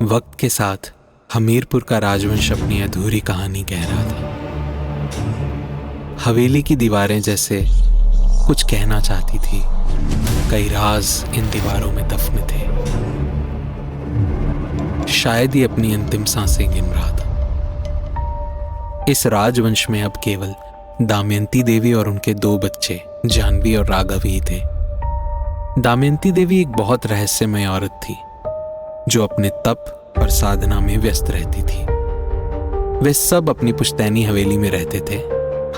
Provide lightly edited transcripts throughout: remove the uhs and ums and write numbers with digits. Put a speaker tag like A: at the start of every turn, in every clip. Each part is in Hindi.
A: वक्त के साथ हमीरपुर का राजवंश अपनी अधूरी कहानी कह रहा था। हवेली की दीवारें जैसे कुछ कहना चाहती थी, कई राज इन दीवारों में दफन थे। शायद ही अपनी अंतिम सांसें गिन रहा था। इस राजवंश में अब केवल दमयंती देवी और उनके 2 बच्चे जानवी और राघव ही थे। दमयंती देवी एक बहुत रहस्यमय औरत थी जो अपने तप और साधना में व्यस्त रहती थी। वे सब अपनी पुश्तैनी हवेली में रहते थे।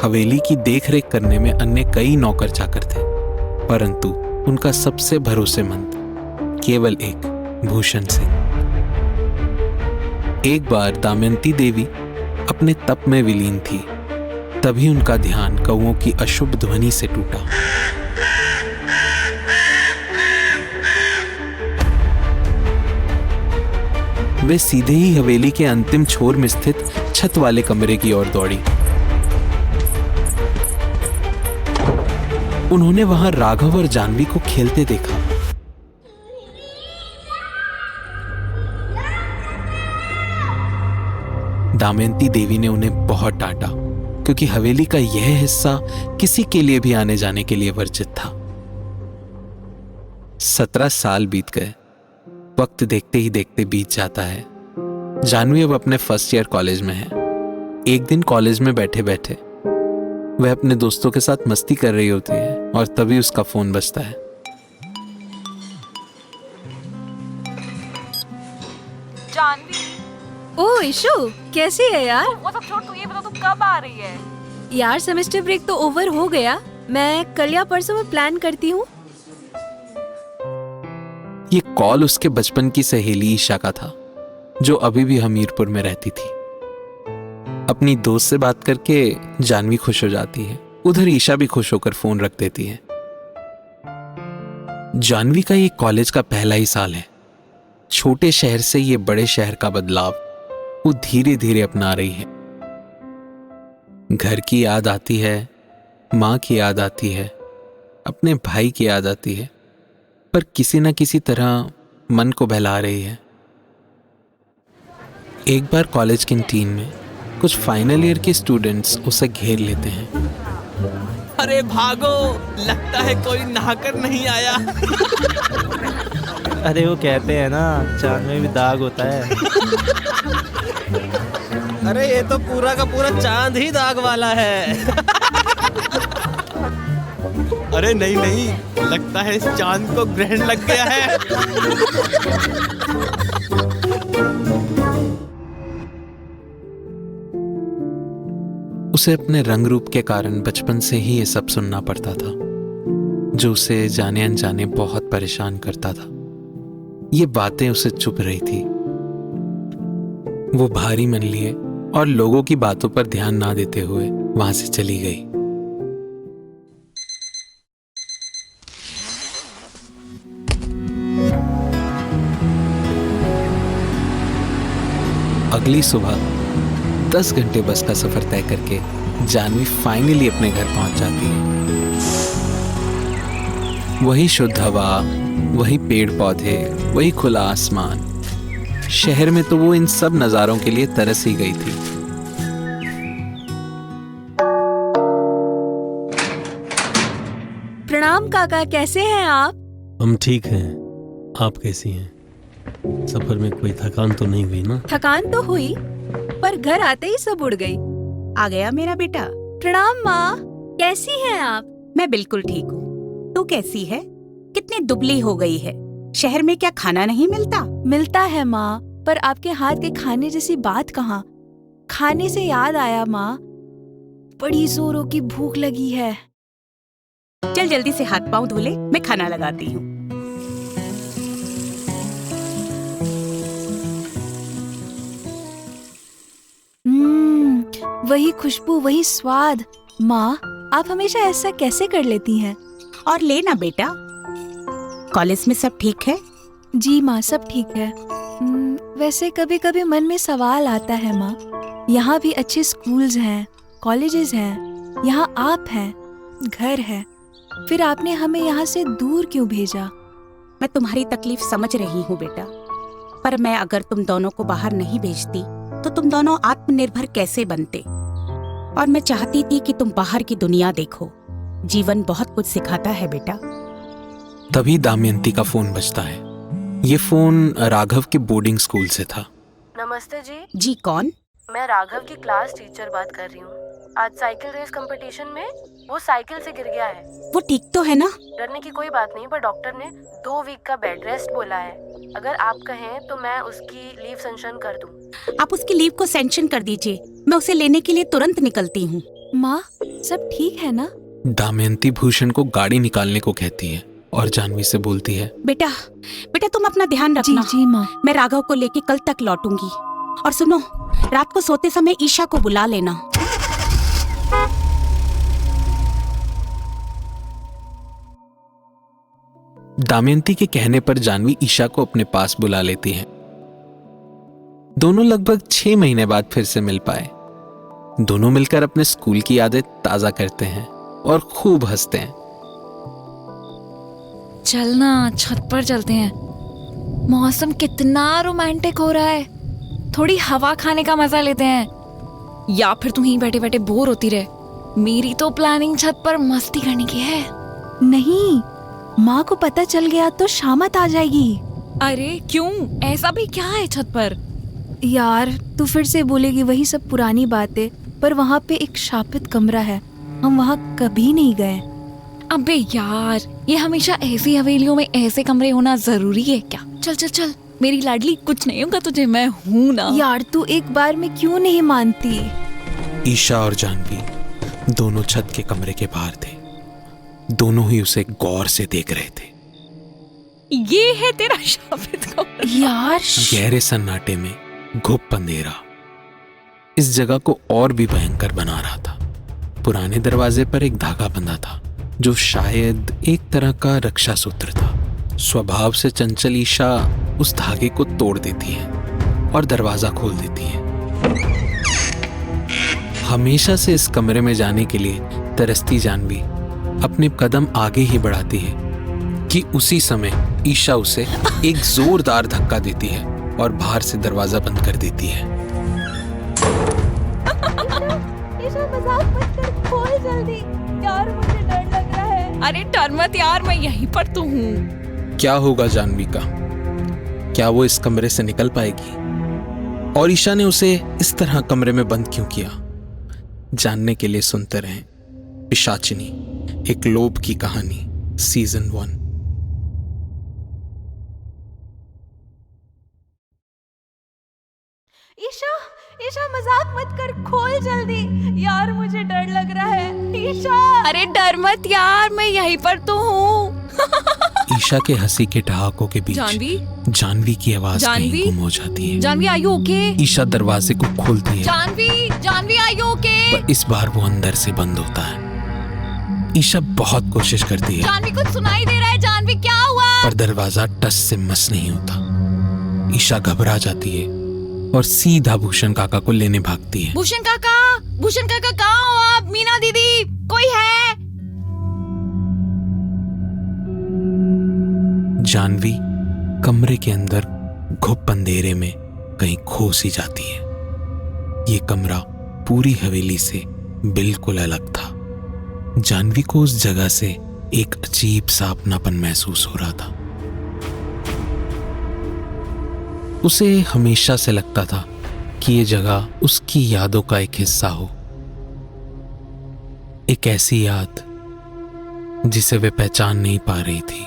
A: हवेली की देखरेख करने में अन्य कई नौकर चाकर थे, परंतु उनका सबसे भरोसेमंद केवल एक भूषण सिंह। एक बार दमयंती देवी अपने तप में विलीन थी, तभी उनका ध्यान कौओं की अशुभ ध्वनि से टूटा। वे सीधे ही हवेली के अंतिम छोर में स्थित छत वाले कमरे की ओर दौड़ी। उन्होंने वहां राघव और जानवी को खेलते देखा। दमयंती देवी ने उन्हें बहुत डांटा, क्योंकि हवेली का यह हिस्सा किसी के लिए भी आने जाने के लिए वर्जित था। 17 साल बीत गए। वक्त देखते ही देखते बीत जाता है। जानवी अब अपने फर्स्ट ईयर कॉलेज में है। एक दिन कॉलेज में बैठे बैठे वह अपने दोस्तों के साथ मस्ती कर रही होती है और तभी उसका फोन बजता है।
B: जानवी,
C: ओ इशू, कैसी है यार?
B: वो सब छोड़, तू ये बता तू कब आ रही है?
C: यार सेमेस्टर ब्रेक तो ओवर हो गया। मैं कल या परसों में प्लान करती हूँ।
A: ये कॉल उसके बचपन की सहेली ईशा का था, जो अभी भी हमीरपुर में रहती थी। अपनी दोस्त से बात करके जानवी खुश हो जाती है, उधर ईशा भी खुश होकर फोन रख देती है। जानवी का ये कॉलेज का पहला ही साल है। छोटे शहर से ये बड़े शहर का बदलाव वो धीरे धीरे अपना रही है। घर की याद आती है, माँ की याद आती है, अपने भाई की याद आती है, पर किसी न किसी तरह मन को बहला रही है। एक बार कॉलेज कैंटीन में कुछ फाइनल ईयर के स्टूडेंट्स उसे घेर लेते हैं।
D: अरे भागो, लगता है कोई नहाकर नहीं आया।
E: अरे वो कहते हैं ना, चांद में भी दाग होता है।
D: अरे ये तो पूरा का पूरा चांद ही दाग वाला है। अरे नहीं नहीं, लगता है इस चांद को ग्रहण लग गया है।
A: उसे अपने रंग रूप के कारण बचपन से ही ये सब सुनना पड़ता था, जो उसे जाने अनजाने बहुत परेशान करता था। ये बातें उसे चुभ रही थी। वो भारी मन लिए और लोगों की बातों पर ध्यान ना देते हुए वहां से चली गई। अगली सुबह 10 घंटे बस का सफर तय करके जानवी फाइनली अपने घर पहुंच जाती है। वही शुद्ध हवा, वही पेड़ पौधे, वही खुला आसमान। शहर में तो वो इन सब नजारों के लिए तरस ही गई थी।
C: प्रणाम काका, कैसे हैं आप?
E: हम ठीक हैं, आप कैसी हैं? सफर में कोई थकान तो नहीं हुई ना?
C: थकान तो हुई, पर घर आते ही सब उड़ गई।
F: आ गया मेरा बेटा।
C: प्रणाम माँ, कैसी हैं आप?
F: मैं बिल्कुल ठीक हूँ। तू कैसी है? कितनी दुबली हो गई है। शहर में क्या खाना नहीं मिलता?
C: मिलता है माँ, पर आपके हाथ के खाने जैसी बात कहाँ। खाने से याद आया माँ, बड़ी जोरों की भूख लगी है।
F: चल जल्दी से हाथ पाँव धो ले, मैं खाना लगाती हूँ।
C: वही खुशबू, वही स्वाद। माँ, आप हमेशा ऐसा कैसे कर लेती हैं?
F: और ले ना बेटा। कॉलेज में सब ठीक है?
C: जी माँ, सब ठीक है। वैसे कभी कभी मन में सवाल आता है माँ। यहाँ भी अच्छे स्कूल्स हैं, कॉलेजेस हैं, यहाँ आप हैं, घर है, फिर आपने हमें यहाँ से दूर क्यों भेजा?
F: मैं तुम्हारी तकलीफ समझ रही हूँ बेटा, पर मैं अगर तुम दोनों को बाहर नहीं भेजती तो तुम दोनों आत्मनिर्भर कैसे बनते। और मैं चाहती थी कि तुम बाहर की दुनिया देखो। जीवन बहुत कुछ सिखाता है बेटा।
A: तभी दमयंती का फोन बजता है। ये फोन राघव के बोर्डिंग स्कूल से था।
G: नमस्ते जी।
F: जी कौन?
G: मैं राघव की क्लास टीचर बात कर रही हूँ। आज साइकिल रेस कंपटीशन में वो साइकिल से गिर गया है।
F: वो ठीक तो है ना?
G: डरने की कोई बात नहीं, पर डॉक्टर ने 2 वीक का बेड रेस्ट बोला है। अगर आप कहें तो मैं उसकी लीव सेंक्शन कर दूं।
F: आप उसकी लीव को सेंक्शन कर दीजिए, मैं उसे लेने के लिए तुरंत निकलती हूँ।
C: माँ, सब ठीक है ना?
A: दमयंती भूषण को गाड़ी निकालने को कहती है और जानवी से बोलती है,
F: बेटा तुम अपना ध्यान रखना।
C: जी माँ।
F: मैं राघव को लेके कल तक लौटूंगी। और सुनो, रात को सोते समय ईशा को बुला लेना।
A: दमयंती के कहने पर जानवी ईशा को अपने पास बुला लेती है। दोनों लगभग 6 महीने बाद फिर से मिल पाए। दोनों मिलकर अपने स्कूल की यादें ताजा करते हैं और खूब हंसते हैं।
C: चलना, छत पर चलते हैं। मौसम कितना रोमांटिक हो रहा है। थोड़ी हवा खाने का मजा लेते हैं। या फिर तुम ही बैठे बैठे बोर होती रहे। मेरी तो प्लानिंग छत पर मस्ती करने की है। नहीं, माँ को पता चल गया तो शामत आ जाएगी। अरे क्यों? ऐसा भी क्या है छत पर? यार, तू फिर से बोलेगी वही सब पुरानी बातें। पर वहाँ पे एक शापित कमरा है, हम वहाँ कभी नहीं गए। अबे यार, ये हमेशा ऐसी हवेलियों में ऐसे कमरे होना जरूरी है क्या? चल चल चल, मेरी लाडली, कुछ नहीं होगा तुझे, मैं हूँ ना। यार, तू एक बार में क्यों नहीं मानती?
A: ईशा और जानवी दोनों छत के कमरे के बाहर थे। दोनों ही उसे गौर से देख रहे थे।
C: ये है तेरा शापित कमरा। यार,
A: गहरे सन्नाटे में घुप अंधेरा इस जगह को और भी भयंकर बना रहा था। पुराने दरवाजे पर एक धागा बंधा था जो शायद एक तरह का रक्षा सूत्र था। स्वभाव से चंचल ईशा उस धागे को तोड़ देती है और दरवाजा खोल देती है। हमेशा से इस कमरे में जाने के लिए तरसती जानवी अपने कदम आगे ही बढ़ाती है कि उसी समय ईशा उसे एक जोरदार धक्का देती है और बाहर से दरवाजा बंद कर देती है।
B: ईशा, मजाक मत कर, खोल जल्दी। यार, मुझे डर लग रहा है।
C: अरे डर मत यार, मैं यहीं पर तो हूँ।
A: क्या होगा जानवी का? क्या वो इस कमरे से निकल पाएगी? और ईशा ने उसे इस तरह कमरे में बंद क्यों किया? जानने के लिए सुनते रहें पिशाचिनी, एक लोभ की कहानी, सीजन 1।
B: ईशा, मजाक मत कर, खोल जल्दी। यार, मुझे डर लग रहा है। ईशा!
C: अरे डर मत यार, मैं यहीं पर तो हूँ।
A: ईशा के हंसी के ठहाकों के बीच जानवी की आवाज कहीं गुम हो जाती है।
C: Jahnavi, are you okay?
A: Isha दरवाजे को खोलती है।
C: Jahnavi, are you okay?
A: पर इस बार वो अंदर से बंद होता है। ईशा बहुत कोशिश करती है।
C: जानवी, कुछ सुनाई दे रहा है? जानवी, क्या हुआ?
A: पर दरवाजा टस से मस नहीं होता। ईशा घबरा जाती है और सीधा भूषण काका को लेने भागती है।
C: भूषण काका कहाँ हो आप? मीना दीदी, कोई है?
A: जानवी कमरे के अंदर घुप अंधेरे में कहीं खो सी जाती है। ये कमरा पूरी हवेली से बिल्कुल अलग था। जानवी को उस जगह से एक अजीब सा अपनापन महसूस हो रहा था। उसे हमेशा से लगता था कि ये जगह उसकी यादों का एक हिस्सा हो, एक ऐसी याद जिसे वे पहचान नहीं पा रही थी।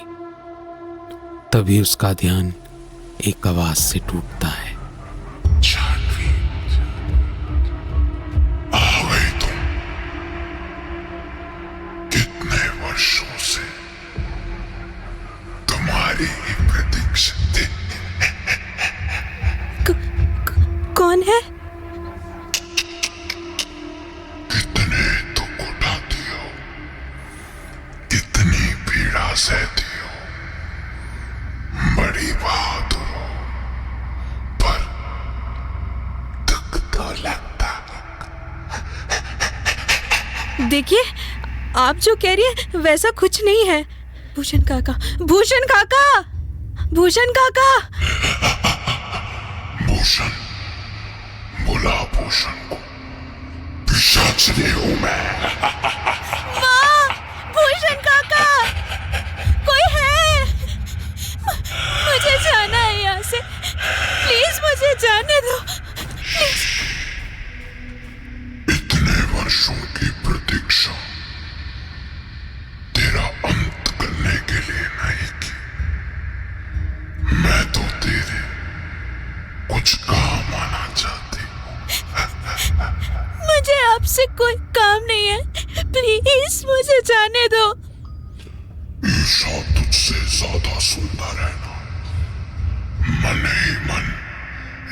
A: तभी उसका ध्यान एक आवाज से टूटता है।
H: जानवी, आ गई तुम। कितने वर्षों से तुम्हारी ही प्रतीक्षा थी।
C: कौन है?
H: कितने दुख उठाती हो, कितनी पीड़ा सहती हो, बड़ी बहादुर हो, पर दुख तो लगता है।
C: देखिए, आप जो कह रही है वैसा कुछ नहीं है। भूषण काका,
H: भूषण, बुला भूषण को, पिशाचनी हूं मैं।
B: भूषण काका, कोई है? मुझे जाना है यहाँ से, प्लीज मुझे जाने दो।
H: इतने वर्षों की प्रतीक्षा तेरा अंत करने के लिए नहीं की। मैं तो तेरे कुछ काम आना चाहती हूँ।
B: मुझे आपसे कोई काम नहीं है, प्लीज मुझे जाने दो।
H: ईशा तुझसे ज्यादा सुंदर है ना, मन ही मन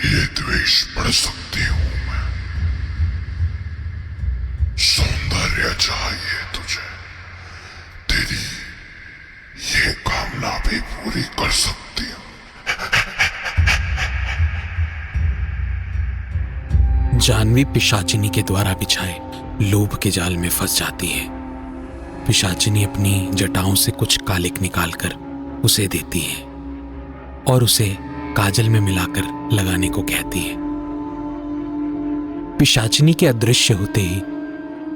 H: ये द्वेष पढ़ सकती हूँ मैं। सौंदर्य चाहिए तुझे, तेरी ये कामना भी पूरी कर सकती हूँ।
A: जानवी पिशाचिनी के द्वारा बिछाए लोभ के जाल में फंस जाती है। पिशाचिनी अपनी जटाओं से कुछ कालिक निकालकर उसे देती है और उसे काजल में मिलाकर लगाने को कहती है। पिशाचिनी के अदृश्य होते ही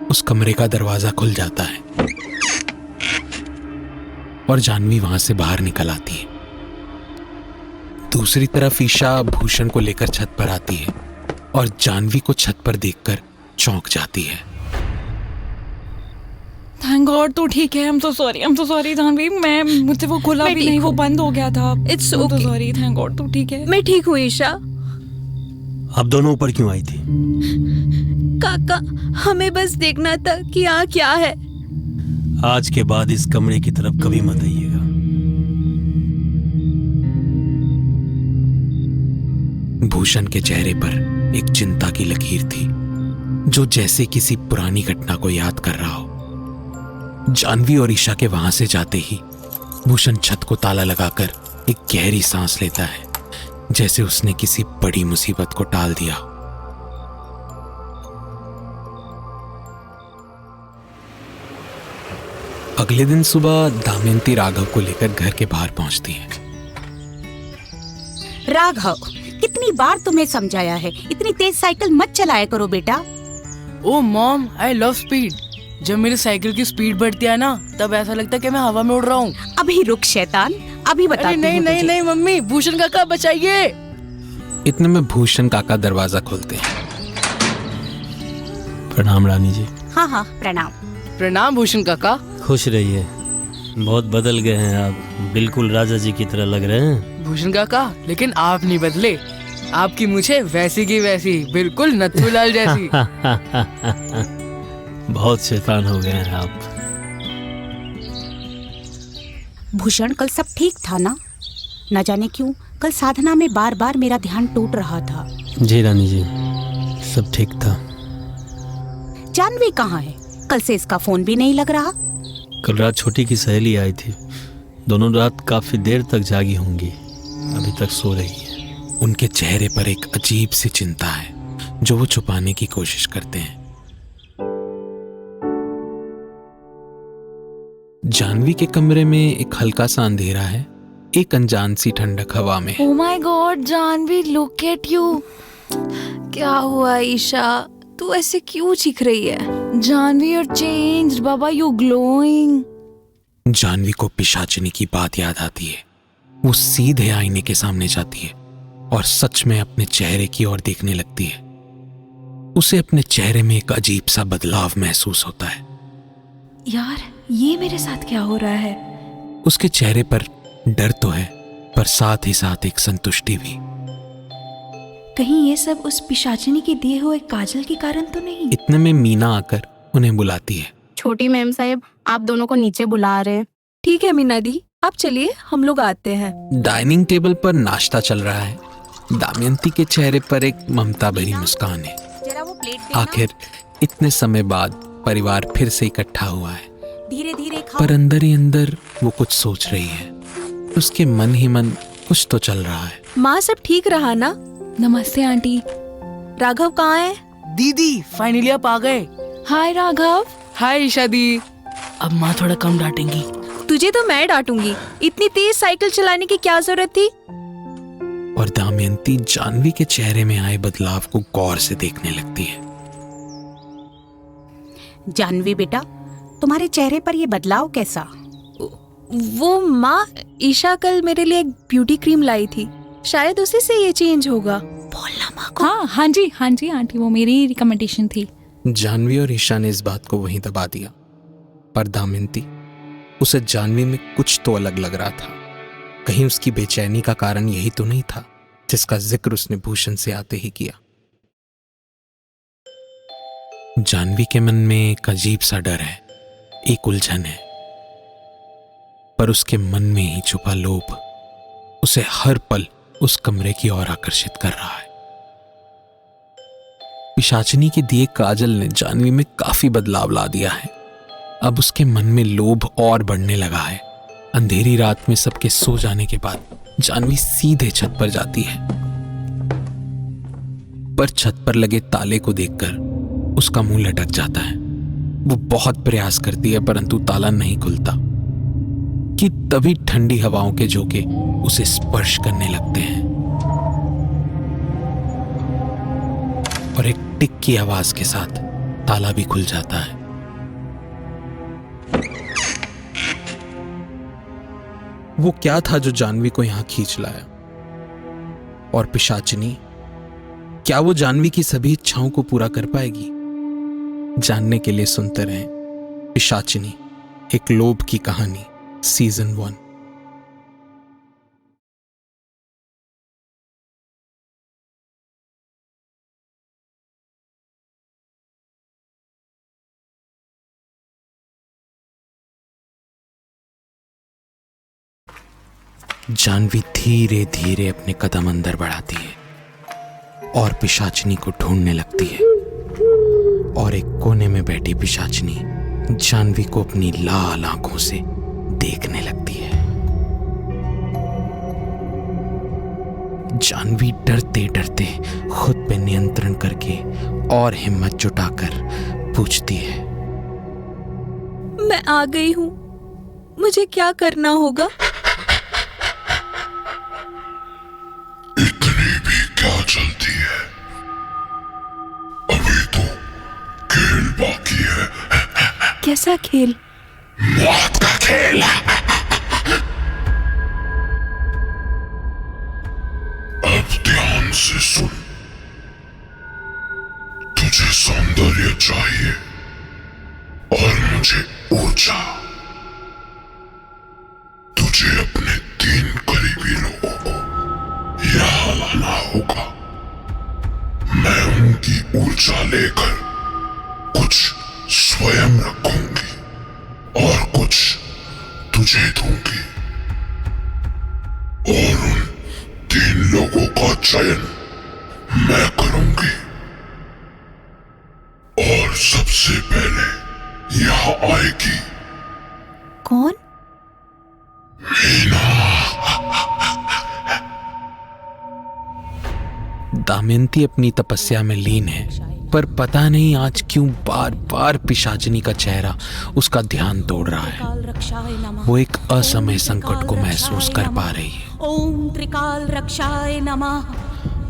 A: उस कमरे का दरवाजा खुल जाता है और जानवी वहां से बाहर निकल आती है। दूसरी तरफ ईशा भूषण को लेकर छत पर आती है और जानवी को छत पर देखकर चौंक जाती है।
I: थैंक गॉड तू ठीक है। I'm so sorry जानवी, मुझसे वो खुला भी नहीं, वो बंद हो गया था।
B: It's
I: I'm so
B: okay.
I: sorry, thank God तू ठीक है।
B: मैं ठीक हूँ ईशा।
E: आप दोनों ऊपर क्यों आई थी?
B: काका, हमें बस देखना था कि यहाँ क्या है।
E: आज के बाद इस कमरे की तरफ कभी मत आइएगा।
A: भूषण के चेहरे पर एक चिंता की लकीर थी, जो जैसे किसी पुरानी घटना को याद कर रहा हो। जानवी और ईशा के वहां से जाते ही भूषण छत को ताला लगाकर एक गहरी सांस लेता है, जैसे उसने किसी बड़ी मुसीबत को टाल दिया। अगले दिन सुबह दमयंती राघव को लेकर घर के बाहर पहुंचती है।
F: राघव, कितनी बार तुम्हें समझाया है, इतनी तेज साइकिल मत चलाया करो बेटा।
J: ओ मॉम, आई लव स्पीड। जब मेरी साइकिल की स्पीड बढ़ती है ना, तब ऐसा लगता है कि मैं हवा में उड़ रहा हूँ।
F: अभी रुक शैतान, अभी बताती हूँ
J: नहीं नहीं
F: तुझे।
J: नहीं मम्मी, भूषण काका बचाइए।
A: इतने में भूषण काका दरवाजा खोलते हैं।
E: प्रणाम रानी जी।
F: हाँ हाँ, प्रणाम।
J: प्रणाम भूषण काका।
E: खुश रहिए। बहुत बदल गए हैं आप, बिल्कुल राजा जी की तरह लग रहे हैं।
J: भूषण काका, लेकिन आप नहीं बदले। आपकी मुझे वैसी की वैसी, बिल्कुल नथुलाल जैसी।
E: बहुत शैतान हो गए हैं आप।
F: भूषण, कल सब ठीक था ना? न जाने क्यों कल साधना में बार बार मेरा ध्यान टूट रहा था।
E: जी रानी जी, सब ठीक था।
F: जानवी कहाँ है? कल से इसका फोन भी नहीं लग रहा।
E: कल रात छोटी की सहेली आई थी, दोनों रात काफी देर तक जागी होंगी, अभी तक सो रही है।
A: उनके चेहरे पर एक अजीब सी चिंता है, जो वो छुपाने की कोशिश करते हैं। जानवी के कमरे में एक हल्का सा अंधेरा है, एक अनजान सी ठंडक हवा में।
C: Oh my God, Janvi, look at you। क्या हुआ ईशा, तू ऐसे क्यों चीख रही है?
I: Janvi you're changed, Baba you glowing।
A: Janvi को पिशाचिनी की बात याद आती है। वो सीधे आईने के सामने जाती है और सच में अपने चेहरे की ओर देखने लगती है। उसे अपने चेहरे में एक अजीब सा बदलाव महसूस होता है।
C: यार, ये मेरे साथ क्या हो रहा है?
A: उसके चेहरे पर डर तो है, पर साथ ही साथ एक संतुष्टि भी।
C: कहीं ये सब उस पिशाचिनी के दिए हुए काजल के कारण तो नहीं?
A: इतने में मीना आकर उन्हें बुलाती है।
G: छोटी मैम साहब, आप दोनों को नीचे बुला रहे हैं।
C: ठीक है मीना दी, आप चलिए, हम लोग आते हैं।
A: डाइनिंग टेबल पर नाश्ता चल रहा है। दमयंती के चेहरे पर एक ममता भरी मुस्कान है।
F: जरा वो प्लेट देना।
A: आखिर इतने समय बाद परिवार फिर से इकट्ठा हुआ है,
F: धीरे धीरे खाओ।
A: पर अंदर ही अंदर वो कुछ सोच रही है। उसके मन ही मन कुछ तो चल रहा है।
C: माँ, सब ठीक रहा ना?
I: नमस्ते आंटी।
C: राघव कहाँ है?
J: दीदी, फाइनली आप आ गए।
I: हाय राघव।
J: हाय ईशा दी। अब माँ थोड़ा कम डांटेंगी।
C: तुझे तो मैं डांटूंगी। इतनी तेज साइकिल चलाने की क्या जरूरत थी?
A: और दमयंती जानवी के चेहरे में आए बदलाव को गौर से देखने लगती है।
F: जानवी बेटा, तुम्हारे चेहरे पर ये बदलाव कैसा?
C: वो माँ, ईशा कल मेरे लिए एक ब्यूटी क्रीम लाई थी, शायद उसी से ये चेंज होगा।
F: बोलना माँ को।
I: हाँ जी आंटी, वो मेरी रिकमेंडेशन थी।
A: जानवी और ईशा ने इस बात को वहीं दबा दिया, पर दमयंती, उसे जानवी में कुछ तो अलग लग रहा था। कहीं उसकी बेचैनी का कारण यही तो नहीं था जिसका जिक्र उसने भूषण से आते ही किया। जानवी के मन में एक अजीब सा डर है, एक उलझन है, पर उसके मन में ही छुपा लोभ उसे हर पल उस कमरे की ओर आकर्षित कर रहा है। पिशाचिनी के दिए काजल ने जानवी में काफी बदलाव ला दिया है। अब उसके मन में लोभ और बढ़ने लगा है। अंधेरी रात में सबके सो जाने के बाद जानवी सीधे छत पर जाती है, पर छत पर लगे ताले को देखकर उसका मुंह लटक जाता है। वो बहुत प्रयास करती है परंतु ताला नहीं खुलता कि तभी ठंडी हवाओं के झोंके उसे स्पर्श करने लगते हैं और एक टिक की आवाज के साथ ताला भी खुल जाता है। वो क्या था जो जानवी को यहां खींच लाया? और पिशाचिनी, क्या वो जानवी की सभी इच्छाओं को पूरा कर पाएगी? जानने के लिए सुनते रहें पिशाचिनी, एक लोभ की कहानी, सीजन 1। जानवी धीरे धीरे अपने कदम अंदर बढ़ाती है और पिशाचिनी को ढूंढने लगती है। और एक कोने में बैठी पिशाचिनी जानवी को अपनी लाल आंखों से देखने लगती है। जानवी डरते डरते खुद पे नियंत्रण करके और हिम्मत जुटाकर पूछती है,
C: मैं आ गई हूँ, मुझे क्या करना होगा?
H: इतनी भी क्या चलती है, अभी तो खेल बाकी है।
C: कैसा खेल?
H: मौत का खेल। अब ध्यान से सुन, तुझे सौंदर्य चाहिए और मुझे ऊर्जा। तुझे अपने 3 करीबी लोगों को यहाँ लाना होगा। मैं उनकी ऊर्जा लेकर कुछ स्वयं रखूंगी और कुछ तुझे दूंगी, और उन 3 लोगों का चयन मैं करूंगी। और सबसे पहले यहाँ आएगी
C: कौन?
H: मीना।
A: दमयंती अपनी तपस्या में लीन है, पर पता नहीं आज क्यों बार बार पिशाचिनी का चेहरा उसका ध्यान तोड़ रहा है। वो एक असमय संकट को महसूस कर पा रही है।
F: ओम त्रिकाल रक्षाय नमः।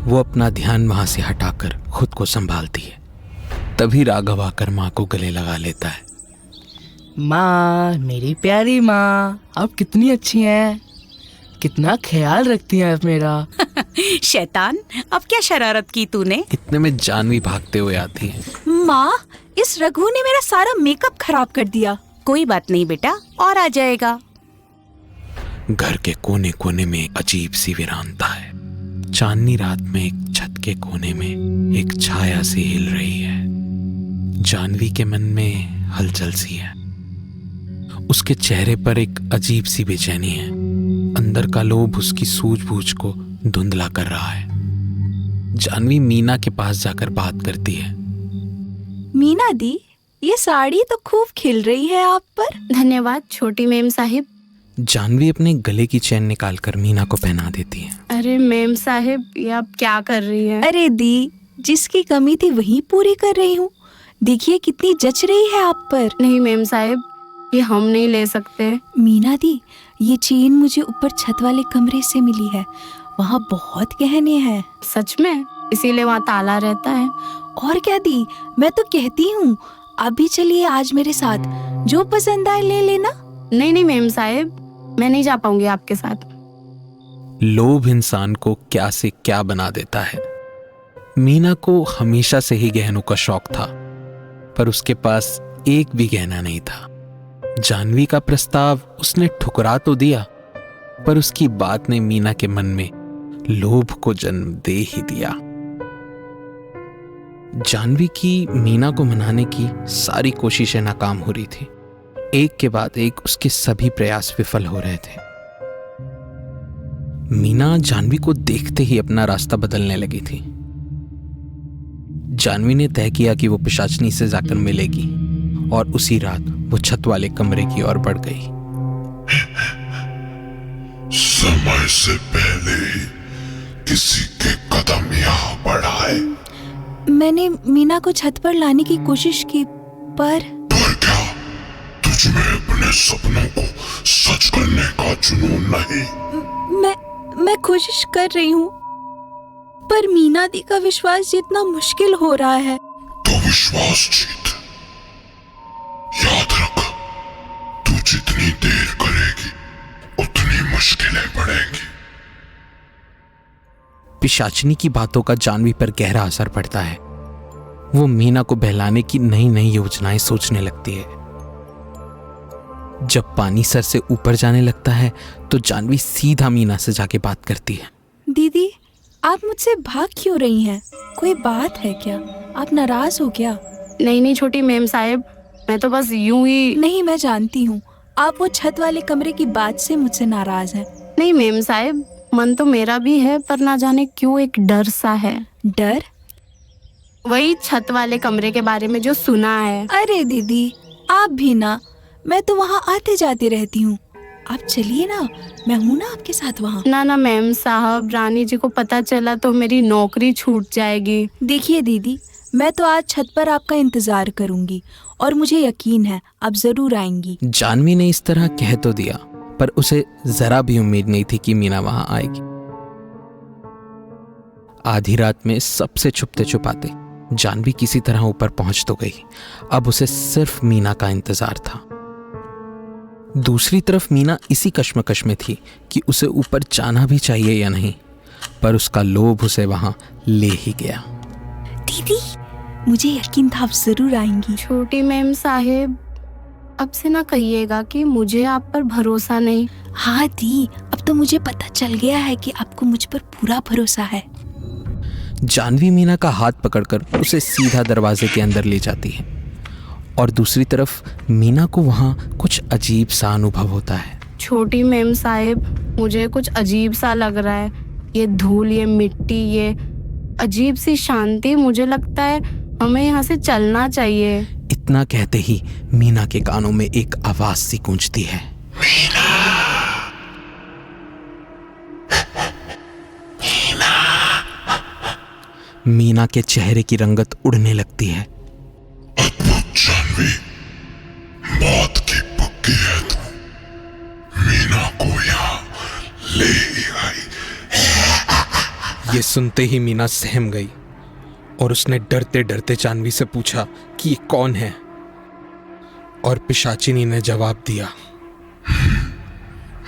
A: वो अपना ध्यान वहां से हटाकर खुद को संभालती है। तभी राघव आकर माँ को गले लगा लेता है।
J: माँ, मेरी प्यारी माँ, आप कितनी अच्छी हैं, कितना ख्याल रखती हैं आप मेरा।
F: शैतान, अब क्या शरारत की तूने?
A: इतने में जानवी भागते हुए आती है।
C: माँ, इस रघु ने मेरा सारा मेकअप खराब कर दिया।
F: कोई बात नहीं बेटा, और आ जाएगा।
A: घर के कोने कोने में अजीब सी वीरानता है। चांदनी रात में एक छत के कोने में एक छाया सी हिल रही है। जानवी के मन में हलचल सी है। उसके चेहरे पर एक अजीब सी बेचैनी है। अंदर का लोभ उसकी सूझबूझ को धुंधला कर रहा है। जानवी मीना के पास जाकर बात करती है।
C: मीना दी, ये साड़ी तो खूब खिल रही है आप पर।
G: धन्यवाद छोटी मेम साहिब।
A: जानवी अपने गले की चैन निकालकर मीना को पहना देती है।
G: अरे मेम साहिब, ये आप क्या कर रही हैं?
C: अरे दी, जिसकी कमी थी वही पूरी कर रही हूँ। देखिए कितनी जच रही है आप पर।
G: नहीं मेम साहिब, ये हम नहीं ले सकते।
C: मीना दी, ये चेन मुझे ऊपर छत वाले कमरे से मिली है। वहाँ बहुत गहने हैं।
G: सच में? इसीलिए वहाँ ताला रहता है।
C: और क्या दी, मैं तो कहती हूँ अभी चलिए आज मेरे साथ, जो पसंद आए ले लेना।
G: नहीं नहीं मेम साहिब, मैं नहीं जा पाऊंगी आपके साथ।
A: लोभ इंसान को क्या से क्या बना देता है। मीना को हमेशा से ही गहनों का शौक था, पर उसके पास एक भी गहना नहीं था। जानवी का प्रस्ताव उसने ठुकरा तो दिया, पर उसकी बात ने मीना के मन में लोभ को जन्म दे ही दिया। जानवी की मीना को मनाने की सारी कोशिशें नाकाम हो रही थी। एक के बाद एक उसके सभी प्रयास विफल हो रहे थे। मीना जानवी को देखते ही अपना रास्ता बदलने लगी थी। जानवी ने तय किया कि वो पिशाचनी से जाकर मिलेगी और उसी रात वो छत वाले कमरे की ओर बढ़ गई।
H: समय से पहले ही किसी के कदम यहाँ बढ़ाए।
C: मैंने मीना को छत पर लाने की कोशिश की, पर
H: क्या तुझमें अपने सपनों को सच करने का जुनून नहीं?
C: मैं कोशिश कर रही हूँ, पर मीना दी का विश्वास जीतना मुश्किल हो रहा है।
H: तो विश्वास जीत। याद रख, तू जितनी देर करेगी उतनी मुश्किलें बढ़ेंगी।
A: पिशाचनी की बातों का जानवी पर गहरा असर पड़ता है। वो मीना को बहलाने की नई नई योजनाएं सोचने लगती है। जब पानी सर से ऊपर जाने लगता है तो जानवी सीधा मीना से जाके बात करती है।
C: दीदी, आप मुझसे भाग क्यों रही हैं? कोई बात है क्या? आप नाराज हो क्या?
G: नहीं नहीं छोटी मेम साहिब, मैं तो बस यूं ही।
C: नहीं, मैं जानती हूँ आप वो छत वाले कमरे की बात से मुझसे नाराज हैं।
G: नहीं मेम साहिब, मन तो मेरा भी है, पर ना जाने क्यों एक डर सा है।
C: डर?
G: वही छत वाले कमरे के बारे में जो सुना है।
C: अरे दीदी, आप भी ना, मैं तो वहाँ आते जाते रहती हूँ। आप चलिए ना, मैं हूँ ना आपके साथ वहाँ।
G: ना ना मैम साहब, रानी जी को पता चला तो मेरी नौकरी छूट जाएगी।
C: देखिए दीदी, मैं तो आज छत पर आपका इंतजार करूंगी और मुझे यकीन है आप जरूर आएंगी।
A: जानवी ने इस तरह कह तो दिया, पर उसे जरा भी उम्मीद नहीं थी कि मीना वहां आएगी। आधी रात में सबसे छुपते छुपाते जानवी किसी तरह ऊपर पहुंच तो गई। अब उसे सिर्फ मीना का इंतजार था। दूसरी तरफ मीना इसी कश्मकश में थी कि उसे ऊपर जाना भी चाहिए या नहीं, पर उसका लोभ उसे वहां ले ही गया।
C: दीदी, मुझे यकीन था आप जरूर आएंगी।
G: छोटी मैम साहिब, अब से ना कहिएगा कि मुझे आप पर भरोसा नहीं।
C: हाँ दी, अब तो मुझे पता चल गया है कि आपको मुझ पर पूरा भरोसा है।
A: जानवी मीना का हाथ पकड़कर उसे सीधा दरवाजे के अंदर ले जाती है और दूसरी तरफ मीना को वहां कुछ अजीब सा अनुभव होता है।
G: छोटी मैम साहिब, मुझे कुछ अजीब सा लग रहा है। ये धूल, ये मिट्टी, ये अजीब सी शांति, मुझे लगता है हमें यहाँ से चलना चाहिए।
A: इतना कहते ही मीना के कानों में एक आवाज सी गूंजती है। मीना के चेहरे की रंगत उड़ने लगती है।
H: अद्भुत जानवी, मौत की पक्की है तू। मीना को यहाँ ले ही आई।
A: ये सुनते ही मीना सहम गई और उसने डरते डरते जानवी से पूछा कि ये कौन है, और पिशाचिनी ने जवाब दिया,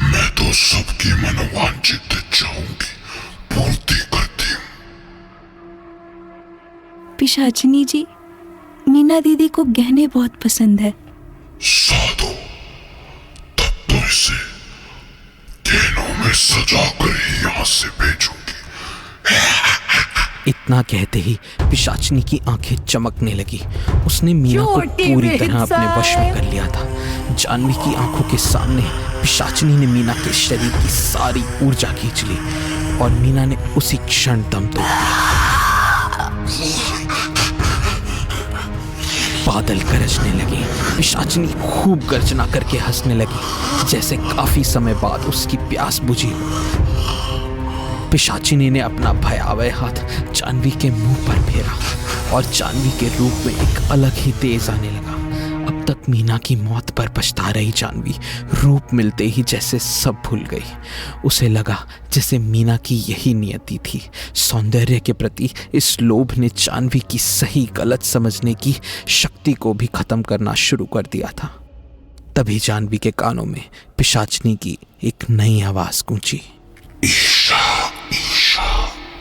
H: मैं तो सबकी मनोवांछित इच्छाओं की पूर्ति करती हूँ।
C: पिशाचिनी जी, मीना दीदी को गहने बहुत पसंद है।
H: साधु, तब तो इसे गहनों में सजा कर ही यहाँ से भेजूंगी।
A: इतना कहते ही पिशाचिनी की आंखें चमकने लगी। उसने मीना को पूरी तरह अपने वश में कर लिया था। जानवी की आंखों के सामने पिशाचिनी ने मीना के शरीर की सारी ऊर्जा खींच ली और मीना ने उसी क्षण दम तोड़ दिया। बादल गरजने लगे। पिशाचिनी खूब गर्जना करके हंसने लगी, जैसे काफी समय बाद उसकी प्यास बुझी हो। पिशाचिनी ने अपना भयावह हाथ जानवी के मुंह पर फेरा और जानवी के रूप में एक अलग ही तेज आने लगा। अब अब तक मीना की मौत पर पछता रही जानवी रूप मिलते ही जैसे सब भूल गई। उसे लगा जैसे मीना की यही नियति थी। सौंदर्य के प्रति इस लोभ ने जानवी की सही गलत समझने की शक्ति को भी खत्म करना शुरू कर दिया था। तभी जानवी के कानों में पिशाचनी की एक नई आवाज गूंजी,
H: ईशा, ईशा,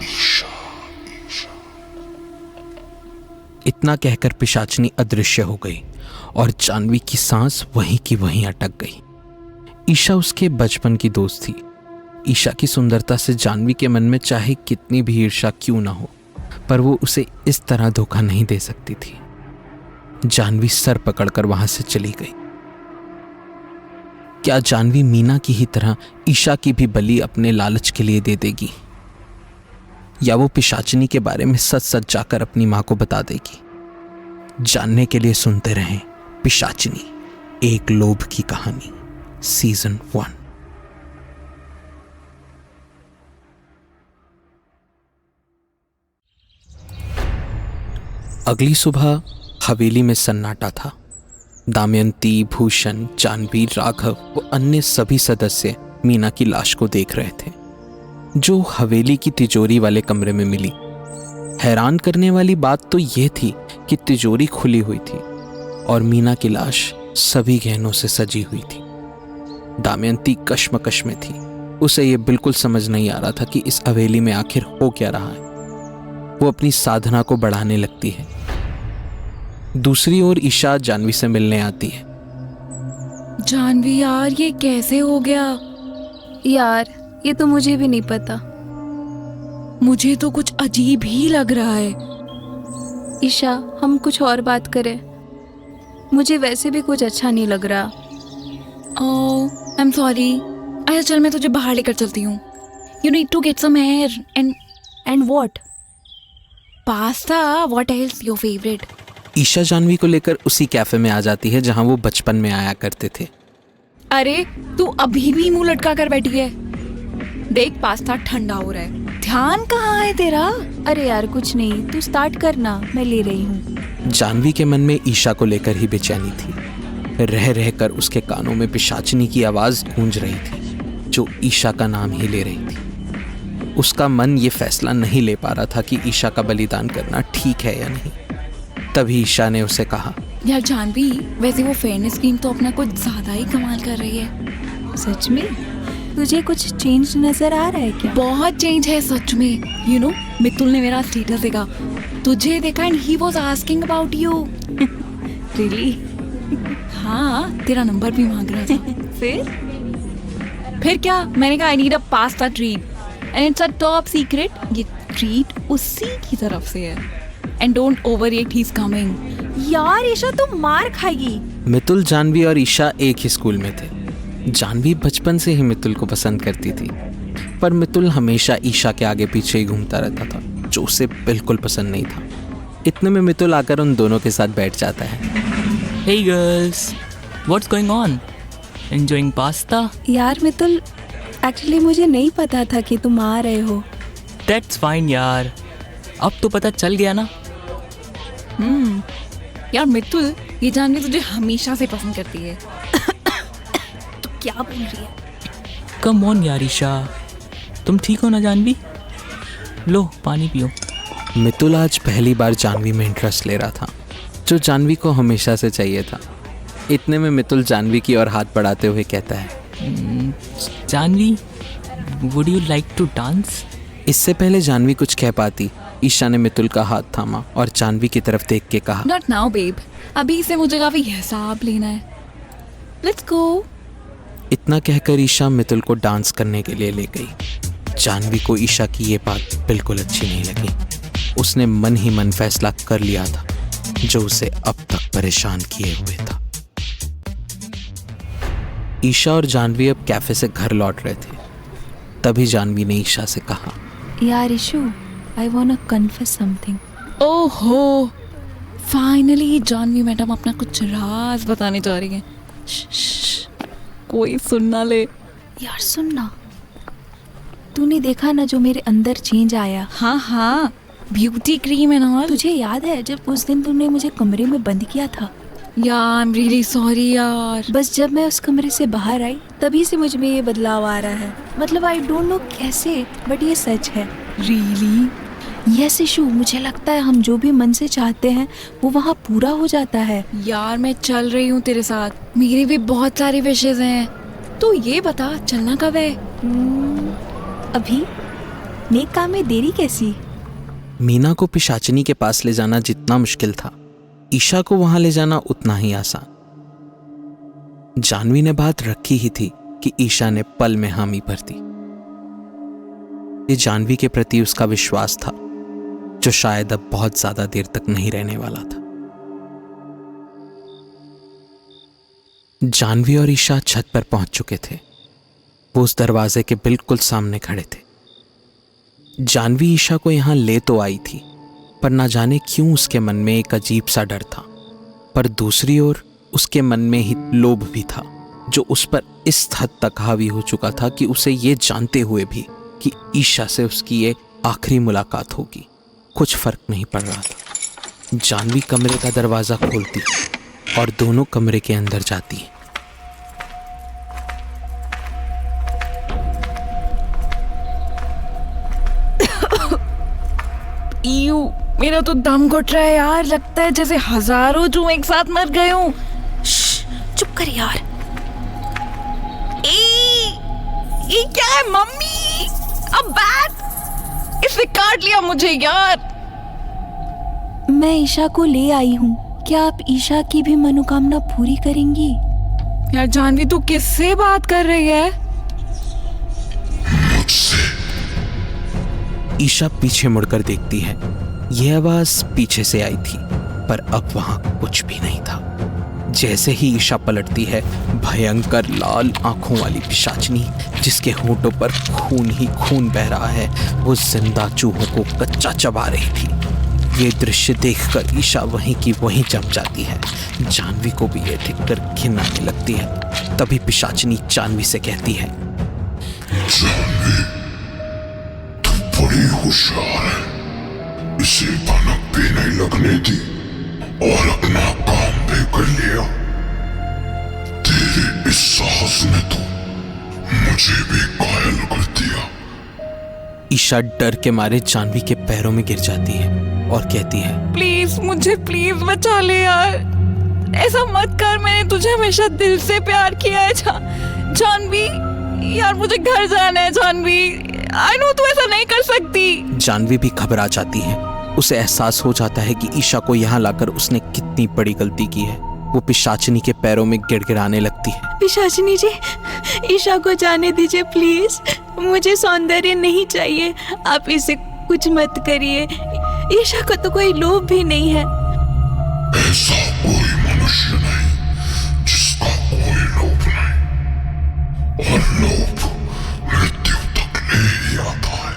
H: ईशा।
A: इतना कहकर पिशाचनी अदृश्य हो गई और जानवी की सांस वहीं की वहीं अटक गई। ईशा उसके बचपन की दोस्त थी। ईशा की सुंदरता से जानवी के मन में चाहे कितनी भी ईर्ष्या क्यों ना हो, पर वो उसे इस तरह धोखा नहीं दे सकती थी। जानवी सर पकड़कर वहां से चली गई। क्या जानवी मीना की ही तरह ईशा की भी बलि अपने लालच के लिए दे देगी, या वो पिशाचनी के बारे में सच सच जाकर अपनी मां को बता देगी? जानने के लिए सुनते रहें पिशाचनी, एक लोभ की कहानी, सीजन 1। अगली सुबह हवेली में सन्नाटा था। दमयंती, भूषण, जानवी, राघव व अन्य सभी सदस्य मीना की लाश को देख रहे थे, जो हवेली की तिजोरी वाले कमरे में मिली। हैरान करने वाली बात तो यह थी कि तिजोरी खुली हुई थी और मीना की लाश सभी गहनों से सजी हुई थी। दमयंती कश्मकश में थी। उसे यह बिल्कुल समझ नहीं आ रहा था कि इस हवेली में आखिर हो क्या रहा है। वो अपनी साधना को बढ़ाने लगती है। दूसरी ओर ईशा जानवी से मिलने आती है।
I: जानवी यार, ये कैसे हो गया?
C: यार ये तो मुझे भी नहीं पता।
I: मुझे तो कुछ अजीब ही लग रहा है।
C: ईशा, हम कुछ और बात करें। मुझे वैसे भी कुछ अच्छा नहीं लग रहा।
I: Oh, I am sorry. अच्छा चल, मैं तुझे बाहर लेकर चलती हूँ। You need to get some air
C: and what?
I: Pasta. What else your favourite?
A: Isha Jahnavi को लेकर उसी कैफे में आ जाती है जहां वो बचपन में आया करते थे।
I: अरे तू अभी भी मुंह लटका कर बैठी है। देख, पास्ता ठंडा हो रहा है। ध्यान कहाँ है तेरा?
C: अरे यार कुछ नहीं, तू स्टार्ट करना, मैं ले रही हूँ।
A: जानवी के मन में ईशा को लेकर ही बेचैनी थी। रह रहकर उसके कानों में पिशाचनी की आवाज गूंज रही थी, जो ईशा का नाम ही ले रही थी। उसका मन ये फैसला नहीं ले पा रहा था कि ईशा का बलिदान करना ठीक है या नहीं। तभी ईशा ने उसे कहा,
I: यार जानवी, वैसे वो फेयरनेस क्रीम तो अपना कुछ ज्यादा ही कमाल कर रही है।
C: सच में? तुझे कुछ चेंज नजर आ रहा है क्या?
I: बहुत चेंज है सच में। यू नो, मितुल ने मेरा स्टेटस देखा, तुझे देखा and he was asking about you.
C: Really?
I: हाँ, तेरा नंबर भी मांग रहा था। फिर क्या? मैंने कहा I need a pasta treat and it's a top secret. ये ट्रीट उसी की तरफ से है। And don't overreact, he is coming.
C: यार ईशा, तुम मार खाएगी।
A: मितुल, जानवी और ईशा एक ही स्कूल में थे। जानवी बचपन से ही मितुल को पसंद करती थी, पर मितुल हमेशा ईशा के आगे पीछे ही घूमता रहता था, जो उसे बिल्कुल पसंद नहीं था। इतने में मितुल आकर उन दोनों के साथ बैठ जाता है।
K: Hey girls, what's going on? Enjoying pasta?
C: यार मितुल, एक्चुअली मुझे नहीं पता था कि तुम आ रहे हो।
K: That's fine यार, अब तो पता चल गया ना।
I: यार मितुल, ये जानवी तुझे हमेशा से पसंद करती है।
C: तो क्या बोल रही है?
K: Come on यार ईशा, तुम ठीक हो ना जानवी? लो पानी पियो।
A: मितुल आज पहली बार जानवी में इंटरेस्ट ले रहा था, जो जानवी को हमेशा से चाहिए था। इतने में मितुल जानवी की ओर हाथ बढ़ाते हुए कहता है,
K: Janvi, would you like to dance?
A: इससे पहले जानवी कुछ कह पाती, ईशा ने मितुल का हाथ थामा और जानवी की तरफ देख के कहा,
I: नॉट नाउ बेब, अभी से मुझे काफी हिसाब लेना है। Let's go.
A: इतना कहकर ईशा मितुल को डांस करने के लिए ले गई। जानवी को ईशा की ये बात बिल्कुल अच्छी नहीं लगी। उसने मन ही मन फैसला कर लिया था, जो उसे अब तक परेशान किए हुए था। ईशा और जानवी अब कैफे से घर लौट रहे थे। तभी जानवी ने ईशा से कहा,
C: यार ईशू, I wanna confess something.
I: ओहो, फाइनली जानवी मैडम अपना कुछ राज बताने जा रही हैं। कोई सुन ना ले।
C: यार सुन ना, तूने देखा ना जो मेरे अंदर चेंज आया?
I: हाँ हाँ, ब्यूटी क्रीम है ना।
C: तुझे याद है जब उस दिन तुमने मुझे कमरे में बंद किया था
I: यार आई एम रियली सॉरी यार।
C: बस जब मैं उस कमरे से बाहर आई तभी से मुझ में ये बदलाव आ रहा है। मतलब आई डोंट नो कैसे, बट ये सच है।
I: रियली?
C: यस इशू, मुझे लगता है हम जो भी मन से चाहते हैं वो वहाँ पूरा हो जाता है।
I: यार मैं चल रही हूँ तेरे साथ, मेरी भी बहुत सारी विशेष हैं। तो ये बता चलना कब है?
C: अभी नेक काम में देरी कैसी?
A: मीना को पिशाचिनी के पास ले जाना जितना मुश्किल था, ईशा को वहां ले जाना उतना ही आसान। जानवी ने बात रखी ही थी कि ईशा ने पल में हामी भर दी। ये जानवी के प्रति उसका विश्वास था जो शायद अब बहुत ज्यादा देर तक नहीं रहने वाला था। जानवी और ईशा छत पर पहुंच चुके थे। वो उस दरवाजे के बिल्कुल सामने खड़े थे। जानवी ईशा को यहां ले तो आई थी, पर ना जाने क्यों उसके मन में एक अजीब सा डर था। पर दूसरी ओर उसके मन में ही लोभ भी था, जो उस पर इस हद तक हावी हो चुका था कि उसे ये जानते हुए भी कि ईशा से उसकी ये आखिरी मुलाकात होगी, कुछ फर्क नहीं पड़ रहा था। जानवी कमरे का दरवाजा खोलती और दोनों कमरे के अंदर जाती।
I: ईयू, मेरा तो दम घुट रहा है यार। लगता है जैसे हजारों जू एक साथ मर गए हूँ।
C: चुप कर यार।
I: ये क्या है मम्मी? अब बैट इसे काट लिया मुझे यार।
C: मैं ईशा को ले आई हूँ, क्या आप ईशा की भी मनोकामना पूरी करेंगी?
I: यार जानवी तू किससे बात कर रही है?
A: ईशा पीछे मुड़कर देखती है। यह आवाज पीछे से आई थी, पर अब वहां कुछ भी नहीं था। जैसे ही ईशा पलटती है, भयंकर लाल आंखों वाली पिशाचिनी, जिसके होंठों पर खून ही खून बह रहा है, वो जिंदा चूहों को कच्चा चबा रही थी। ये दृश्य देखकर ईशा वहीं की वहीं जम जाती है। जानवी को भी ये देखकर घिन आने लगती है। तभी पिशाचिनी जानवी से कहती है,
H: जानवी, तू बड़ी होशियार है। इसे भनक भी नहीं लगने दी और अपना काम भी कर लिया। तेरे इस साहस ने तो मुझे भी घायल कर दिया।
A: ईशा डर के मारे जानवी के पैरों में गिर जाती है और कहती है,
I: प्लीज मुझे प्लीज बचा ले यार। ऐसा मत कर, मैंने तुझे हमेशा दिल से प्यार किया है जानवी। यार मुझे घर जाना है जानवी। आई नो तू ऐसा नहीं कर सकती।
A: जानवी भी घबरा जाती है। उसे एहसास हो जाता है कि ईशा को यहाँ लाकर उसने कितनी बड़ी गलती की है। वो पिशाचिनी के पैरों में गिड़गिड़ाने लगती है।
C: पिशाचिनी जी, ईशा को जाने दीजिए प्लीज। मुझे सौंदर्य नहीं चाहिए, आप इसे कुछ मत करिए। ईशा को तो कोई लोभ भी नहीं है।
H: ऐसा कोई मनुष्य नहीं जिसका कोई लोभ नहीं, और लोभ मृत्यु तक ले ही आता है।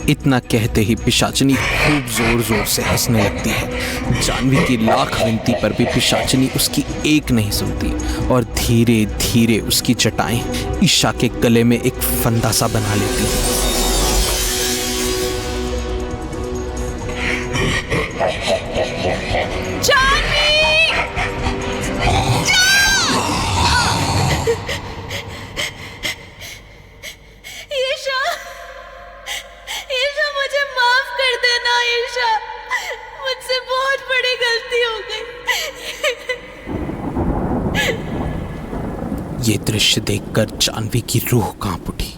A: इतना कहते ही पिशाचिनी खूब जोर जोर से हंसने लगती है। जानवी की लाख विनती पर भी पिशाचिनी उसकी एक नहीं सुनती और धीरे धीरे उसकी चटाएं ईशा के गले में एक फंदा सा बना लेती है।
B: मुझे माफ कर देना ईशा, मुझसे बहुत बड़ी गलती हो गई।
A: ये दृश्य देखकर जानवी की रूह कांप उठी।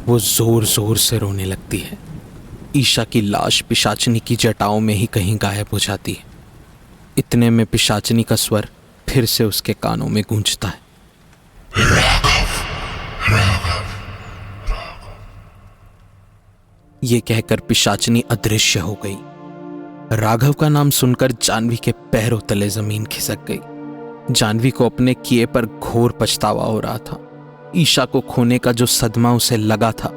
A: वो जोर जोर से रोने लगती है। ईशा की लाश पिशाचिनी की जटाओं में ही कहीं गायब हो जाती है। इतने में पिशाचिनी का स्वर फिर से उसके कानों में गूंजता है। ये कहकर पिशाचिनी अदृश्य हो गई। राघव का नाम सुनकर जानवी के पैरों तले जमीन खिसक गई। जानवी को अपने किए पर घोर पछतावा हो रहा था। ईशा को खोने का जो सदमा उसे लगा था,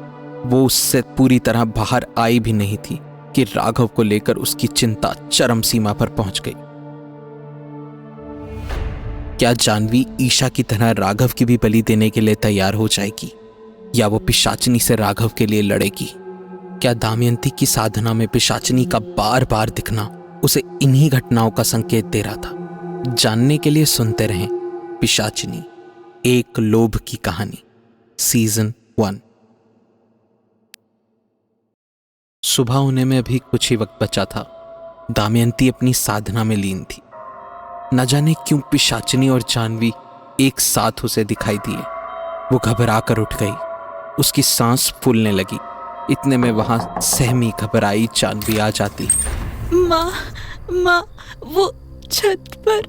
A: वो उससे पूरी तरह बाहर आई भी नहीं थी कि राघव को लेकर उसकी चिंता चरम सीमा पर पहुंच गई। क्या जानवी ईशा की तरह राघव की भी बलि देने के लिए तैयार हो जाएगी, या वो पिशाचिनी से राघव के लिए लड़ेगी? क्या दमयंती की साधना में पिशाचिनी का बार बार दिखना उसे इन्हीं घटनाओं का संकेत दे रहा था? जानने के लिए सुनते रहें पिशाचिनी, एक लोभ की कहानी, सीजन 1। सुबह होने में अभी कुछ ही वक्त बचा था। दमयंती अपनी साधना में लीन थी। न जाने क्यों पिशाचिनी और जानवी एक साथ उसे दिखाई दिए। वो घबरा कर उठ गई, उसकी सांस फूलने लगी। इतने में वहां सहमी घबराई जानवी आ जाती।
B: माँ, वो छत पर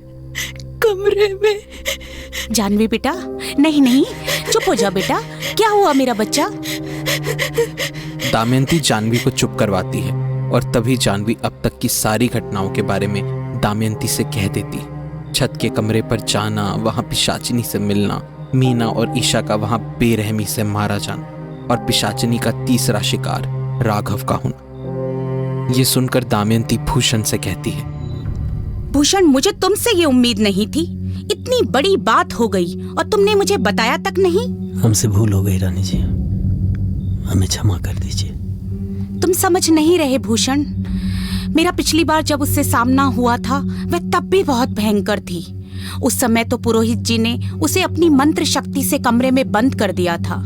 B: कमरे में।
F: जानवी बेटा, नहीं नहीं, चुप हो जा बेटा। क्या हुआ मेरा बच्चा?
A: दमयंती जानवी को चुप करवाती है और तभी जानवी अब तक की सारी घटनाओं के बारे में दमयंती से कह देती। छत के कमरे पर जाना, वहां पिशाचिनी से मिलना, मीना और ईशा का वहां बेरहमी से मारा जाना और पिशाचिनी का तीसरा शिकार राघव का होना। ये सुनकर दमयंती भूषण से कहती है,
F: भूषण, मुझे तुमसे ये उम्मीद नहीं थी। इतनी बड़ी बात हो गई और तुमने मुझे बताया तक नहीं।
E: हमसे भूल हो गई रानी जी, हमें क्षमा कर दीजिए।
F: तुम समझ नहीं रहे भूषण। मेरा पिछली बार जब उससे सामना हुआ था वह तब भी बहुत भयंकर थी। उस समय तो पुरोहित जी ने उसे अपनी मंत्र शक्ति से कमरे में बंद कर दिया था।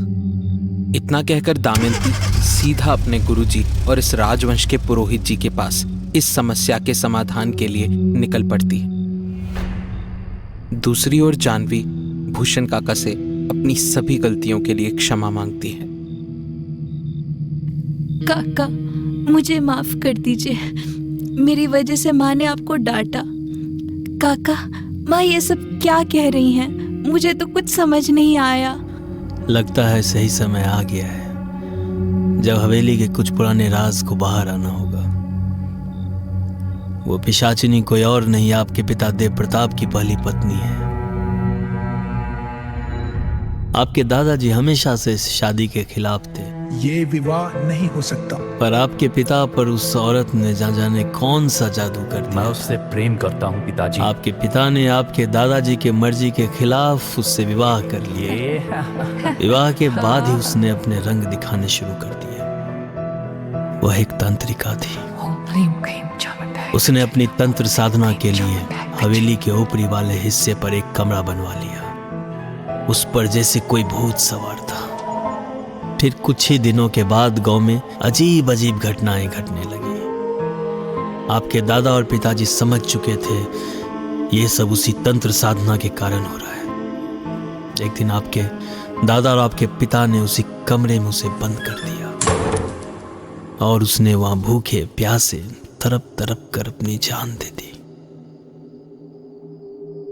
A: इतना कहकर दमयंती सीधा अपने गुरुजी और इस राजवंश के पुरोहित जी के पास इस समस्या के समाधान के लिए निकल पड़ती है। दूसरी ओर जानवी भूषण काका से अपनी सभी गलतियों के लिए क्षमा मांगती है।
C: काका, मुझे माफ कर दीजिए, मेरी वजह से माँ ने आपको डांटा। काका, माँ ये सब क्या कह रही हैं? मुझे तो कुछ समझ नहीं आया।
E: लगता है सही समय आ गया है जब हवेली के कुछ पुराने राज को बाहर आना होगा। वो पिशाचिनी कोई और नहीं, आपके पिता देव प्रताप की पहली पत्नी है। आपके दादाजी हमेशा से इस शादी के खिलाफ थे।
L: ये विवाह नहीं हो सकता।
E: पर आपके पिता पर उस औरत ने जाने कौन सा जादू कर दिया।
M: मैं उससे प्रेम करता हूँ पिताजी।
E: आपके पिता ने आपके दादाजी के मर्जी के खिलाफ उससे विवाह कर लिया। विवाह के बाद ही उसने अपने रंग दिखाने शुरू कर दिए। वह एक तांत्रिका थी। उसने अपनी तंत्र साधना के लिए हवेली के ऊपरी वाले हिस्से पर एक कमरा बनवा लिया। उस पर जैसे कोई भूत सवार था। फिर कुछ ही दिनों के बाद गांव में अजीब अजीब घटनाएं घटने लगी। आपके दादा और पिताजी समझ चुके थे ये सब उसी तंत्र साधना के कारण हो रहा है। एक दिन आपके दादा और आपके पिता ने उसी कमरे में उसे बंद कर दिया और उसने वहां भूखे प्यासे तड़प तड़प कर अपनी जान दे दी।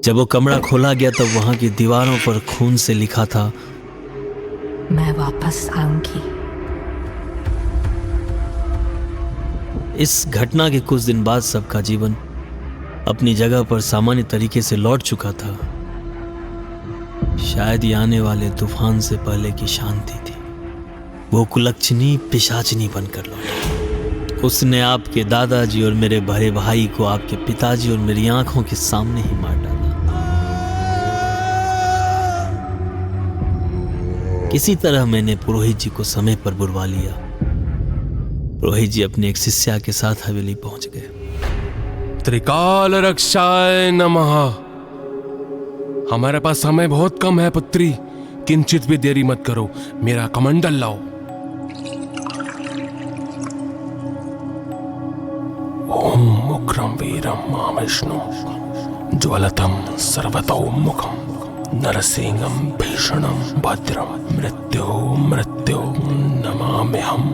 E: जब वो कमरा खोला गया तब वहां की दीवारों पर खून से लिखा था,
N: मैं वापस आऊंगी।
E: इस घटना के कुछ दिन बाद सबका जीवन अपनी जगह पर सामान्य तरीके से लौट चुका था। शायद ये आने वाले तूफान से पहले की शांति थी। वो कुलक्षणी पिशाचिनी बनकर लौटी। उसने आपके दादाजी और मेरे बड़े भाई को आपके पिताजी और मेरी आंखों के सामने ही मार डाला। किसी तरह मैंने पुरोहित जी को समय पर बुलवा लिया। पुरोहित जी अपने एक शिष्या के साथ हवेली पहुंच गए।
O: त्रिकाल रक्षाय नमः। हमारे पास समय बहुत कम है पुत्री, किंचित भी देरी मत करो। मेरा कमंडल लाओ। ओम उग्रम वीरम महाविष्णु ज्वलतम सर्वतोमुखम नरसिंहम भीषणम भद्रम मृत्यु नमाम्यहम्।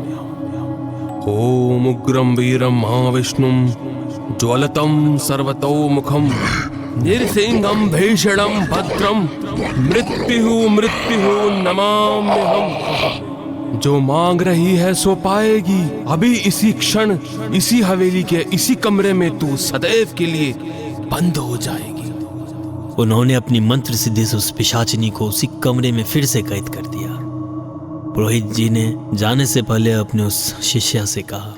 O: ओम उग्रम वीरम महाविष्णुम ज्वलतम सर्वतोमुखम नरसिंहम भीषणम भद्रम मृत्यु नमाम्यहम्। जो मांग रही है सो पाएगी। अभी इसी क्षण इसी हवेली के इसी कमरे में तू सदैव के लिए बंद हो जाएगी।
E: उन्होंने अपनी मंत्र सिद्धि से उस पिशाचिनी को उसी कमरे में फिर से कैद कर दिया। पुरोहित जी ने जाने से पहले अपने उस शिष्या से कहा,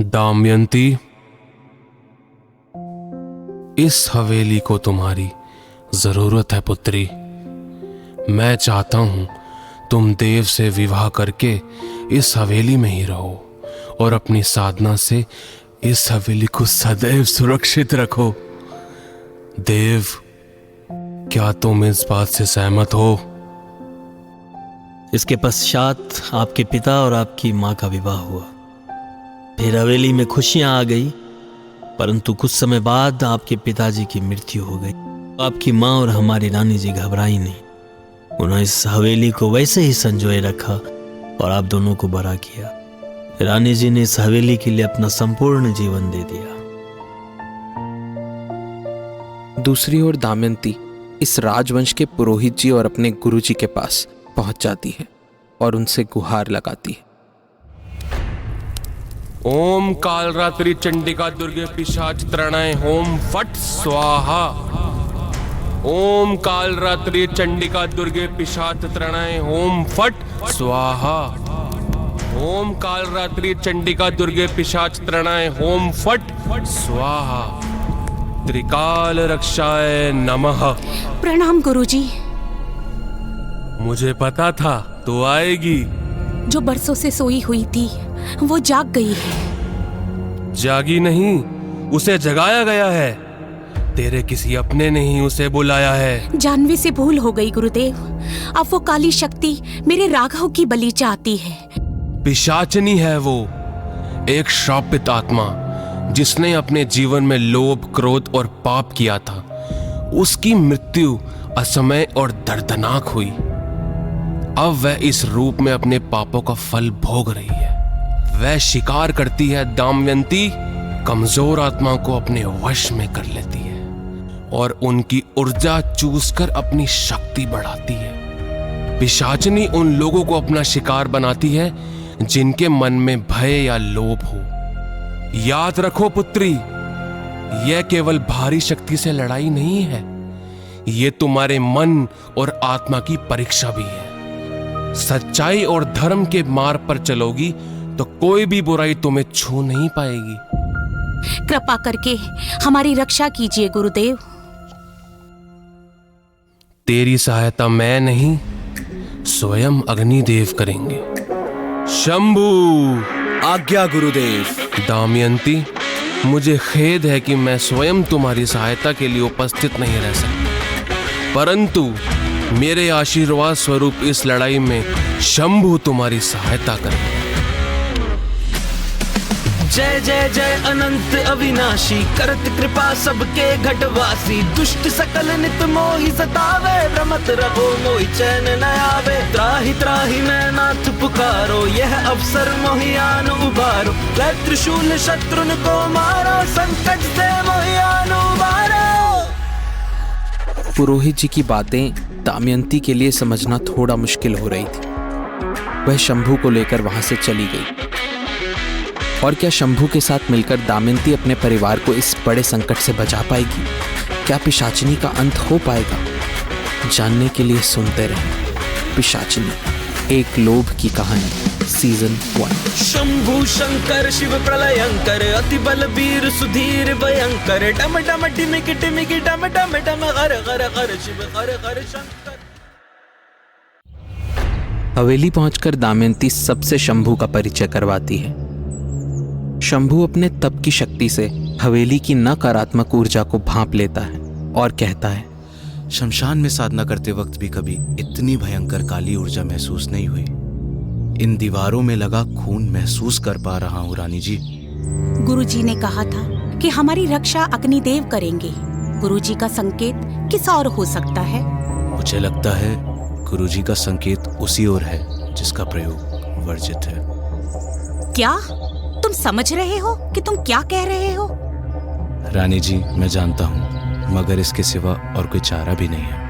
O: दमयंती, इस हवेली को तुम्हारी जरूरत है पुत्री। मैं चाहता हूं तुम देव से विवाह करके इस हवेली में ही रहो और अपनी साधना से इस हवेली को सदैव सुरक्षित रखो। देव, क्या तुम इस बात से सहमत हो?
E: इसके पश्चात आपके पिता और आपकी माँ का विवाह हुआ। फिर हवेली में खुशियां आ गई, परंतु कुछ समय बाद आपके पिताजी की मृत्यु हो गई। आपकी माँ और हमारी रानी जी घबराई नहीं। उन्होंने इस हवेली को वैसे ही संजोए रखा और आप दोनों को बड़ा किया। रानी जी ने इस हवेली के लिए अपना संपूर्ण जीवन दे दिया।
A: दूसरी ओर दमयंती इस राजवंश के पुरोहित जी और अपने गुरुजी के पास पहुंच जाती है और उनसे गुहार लगाती है।
O: ओम कालरात्रि चंडिका दुर्गे पिशाच त्रणाय होम फट स्वाहा। ओम कालरात्रि चंडिका दुर्गे पिशाच त्रणाय होम फट स्वाहा। ओम कालरात्रि चंडिका दुर्गे पिशाच त्रणाय होम फट स्वाहा। त्रिकाल रक्षाय नमः।
F: प्रणाम गुरुजी।
O: मुझे पता था तो आएगी।
F: जो बरसों से सोई हुई थी वो जाग गई है।
O: जागी नहीं, उसे जगाया गया है। तेरे किसी अपने ने ही उसे बुलाया है।
F: जानवी से भूल हो गई गुरुदेव। अब वो काली शक्ति मेरे राघव की बलि चाहती है।
O: पिशाचनी है वो, एक श्रापित आत्मा जिसने अपने जीवन में लोभ, क्रोध और पाप किया था। उसकी मृत्यु असमय और दर्दनाक हुई। अब वह इस रूप में अपने पापों का फल भोग रही है। वह शिकार करती है दमयंती, कमजोर आत्मा को अपने वश में कर लेती है और उनकी ऊर्जा चूसकर अपनी शक्ति बढ़ाती है। पिशाचनी उन लोगों को अपना शिकार बनाती है जिनके मन में भय या लोभ हो। याद रखो पुत्री, यह केवल भारी शक्ति से लड़ाई नहीं है, ये तुम्हारे मन और आत्मा की परीक्षा भी है। सच्चाई और धर्म के मार्ग पर चलोगी तो कोई भी बुराई तुम्हें छू नहीं पाएगी।
F: कृपा करके हमारी रक्षा कीजिए गुरुदेव।
O: तेरी सहायता मैं नहीं, स्वयं अग्निदेव करेंगे। शंभू।
D: आज्ञा गुरुदेव।
O: दमयंती, मुझे खेद है कि मैं स्वयं तुम्हारी सहायता के लिए उपस्थित नहीं रह सकता, परंतु मेरे आशीर्वाद स्वरूप इस लड़ाई में शंभू तुम्हारी सहायता करें।
E: जय जय जय अनंत अविनाशी, करत कृपा सबके घटवासी। दुष्ट सकल नित मोहि सतावे, भ्रमत रहो मोहि चैन न आवे। त्राहि त्राहि मैं नाथ पुकारो, यह अवसर मोहियान उबारो। लै त्रिशूल शत्रुन को मारो, संकट से मोहियान उबारो।
A: पुरोहित जी की बातें दमयंती के लिए समझना थोड़ा मुश्किल हो रही थी। वह शंभू को लेकर वहां से चली गई। और क्या शंभू के साथ मिलकर दमयंती अपने परिवार को इस बड़े संकट से बचा पाएगी? क्या पिशाचिनी का अंत हो पाएगा? जानने के लिए सुनते रहें पिशाचिनी, एक लोभ की कहानी, सीजन 1।
E: शंभु शंकर शिव प्रलयंकर, अति बलबीर सुधीर भयंकर। डम डम टिमिक टिमिक डम डम डम, हर हर हर शिव हर हर शंकर।
A: हवेली पहुंचकर दमयंती सबसे शंभू का परिचय करवाती है। शंभू अपने तप की शक्ति से हवेली की नकारात्मक ऊर्जा को भांप लेता है और कहता है,
P: शमशान में साधना करते वक्त भी कभी इतनी भयंकर काली ऊर्जा महसूस नहीं हुई। इन दीवारों में लगा खून महसूस कर पा रहा हूँ रानी जी।
F: गुरुजी ने कहा था कि हमारी रक्षा अग्निदेव करेंगे। गुरुजी का संकेत किस और हो सकता है?
P: मुझे लगता है गुरुजी का संकेत उसी ओर है जिसका प्रयोग वर्जित है।
F: क्या तुम समझ रहे हो कि तुम क्या कह रहे हो?
P: रानी जी, मैं जानता हूँ, मगर इसके सिवा और कोई चारा भी नहीं है।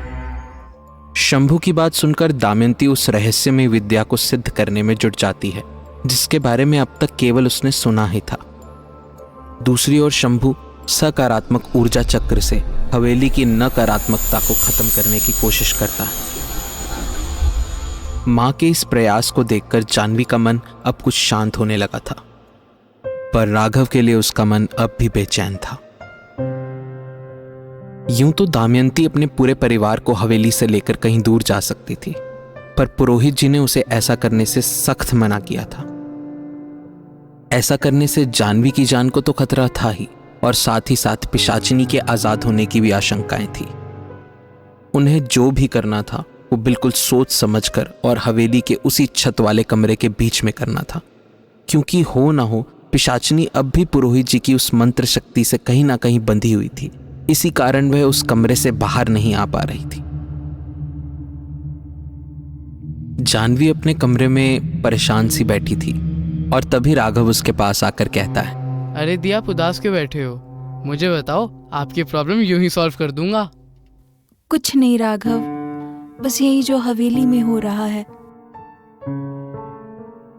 A: शंभू की बात सुनकर दमयंती उस रहस्यमय विद्या को सिद्ध करने में जुट जाती है जिसके बारे में अब तक केवल उसने सुना ही था। दूसरी ओर शंभू सकारात्मक ऊर्जा चक्र से हवेली की नकारात्मकता को खत्म करने की कोशिश करता है। मां के इस प्रयास को देखकर जानवी का मन अब कुछ शांत होने लगा था, पर राघव के लिए उसका मन अब भी बेचैन था। यूं तो दमयंती अपने पूरे परिवार को हवेली से लेकर कहीं दूर जा सकती थी, पर पुरोहित जी ने उसे ऐसा करने से सख्त मना किया था। ऐसा करने से जानवी की जान को तो खतरा था ही, और साथ ही साथ पिशाचिनी के आजाद होने की भी आशंकाएं थी। उन्हें जो भी करना था वो बिल्कुल सोच समझकर और हवेली के उसी छत वाले कमरे के बीच में करना था, क्योंकि हो ना हो पिशाचिनी अब भी पुरोहित जी की उस मंत्र शक्ति से कहीं ना कहीं बंधी हुई थी। इसी कारण वह उस कमरे से बाहर नहीं आ पा रही थी। जानवी अपने कमरे में परेशान सी बैठी थी और तभी राघव उसके पास आकर कहता है,
J: अरे दिया, आप उदास क्यों बैठे हो? मुझे बताओ, आपकी प्रॉब्लम यूं ही सॉल्व कर दूंगा।
C: कुछ नहीं राघव, बस यही जो हवेली में हो रहा है।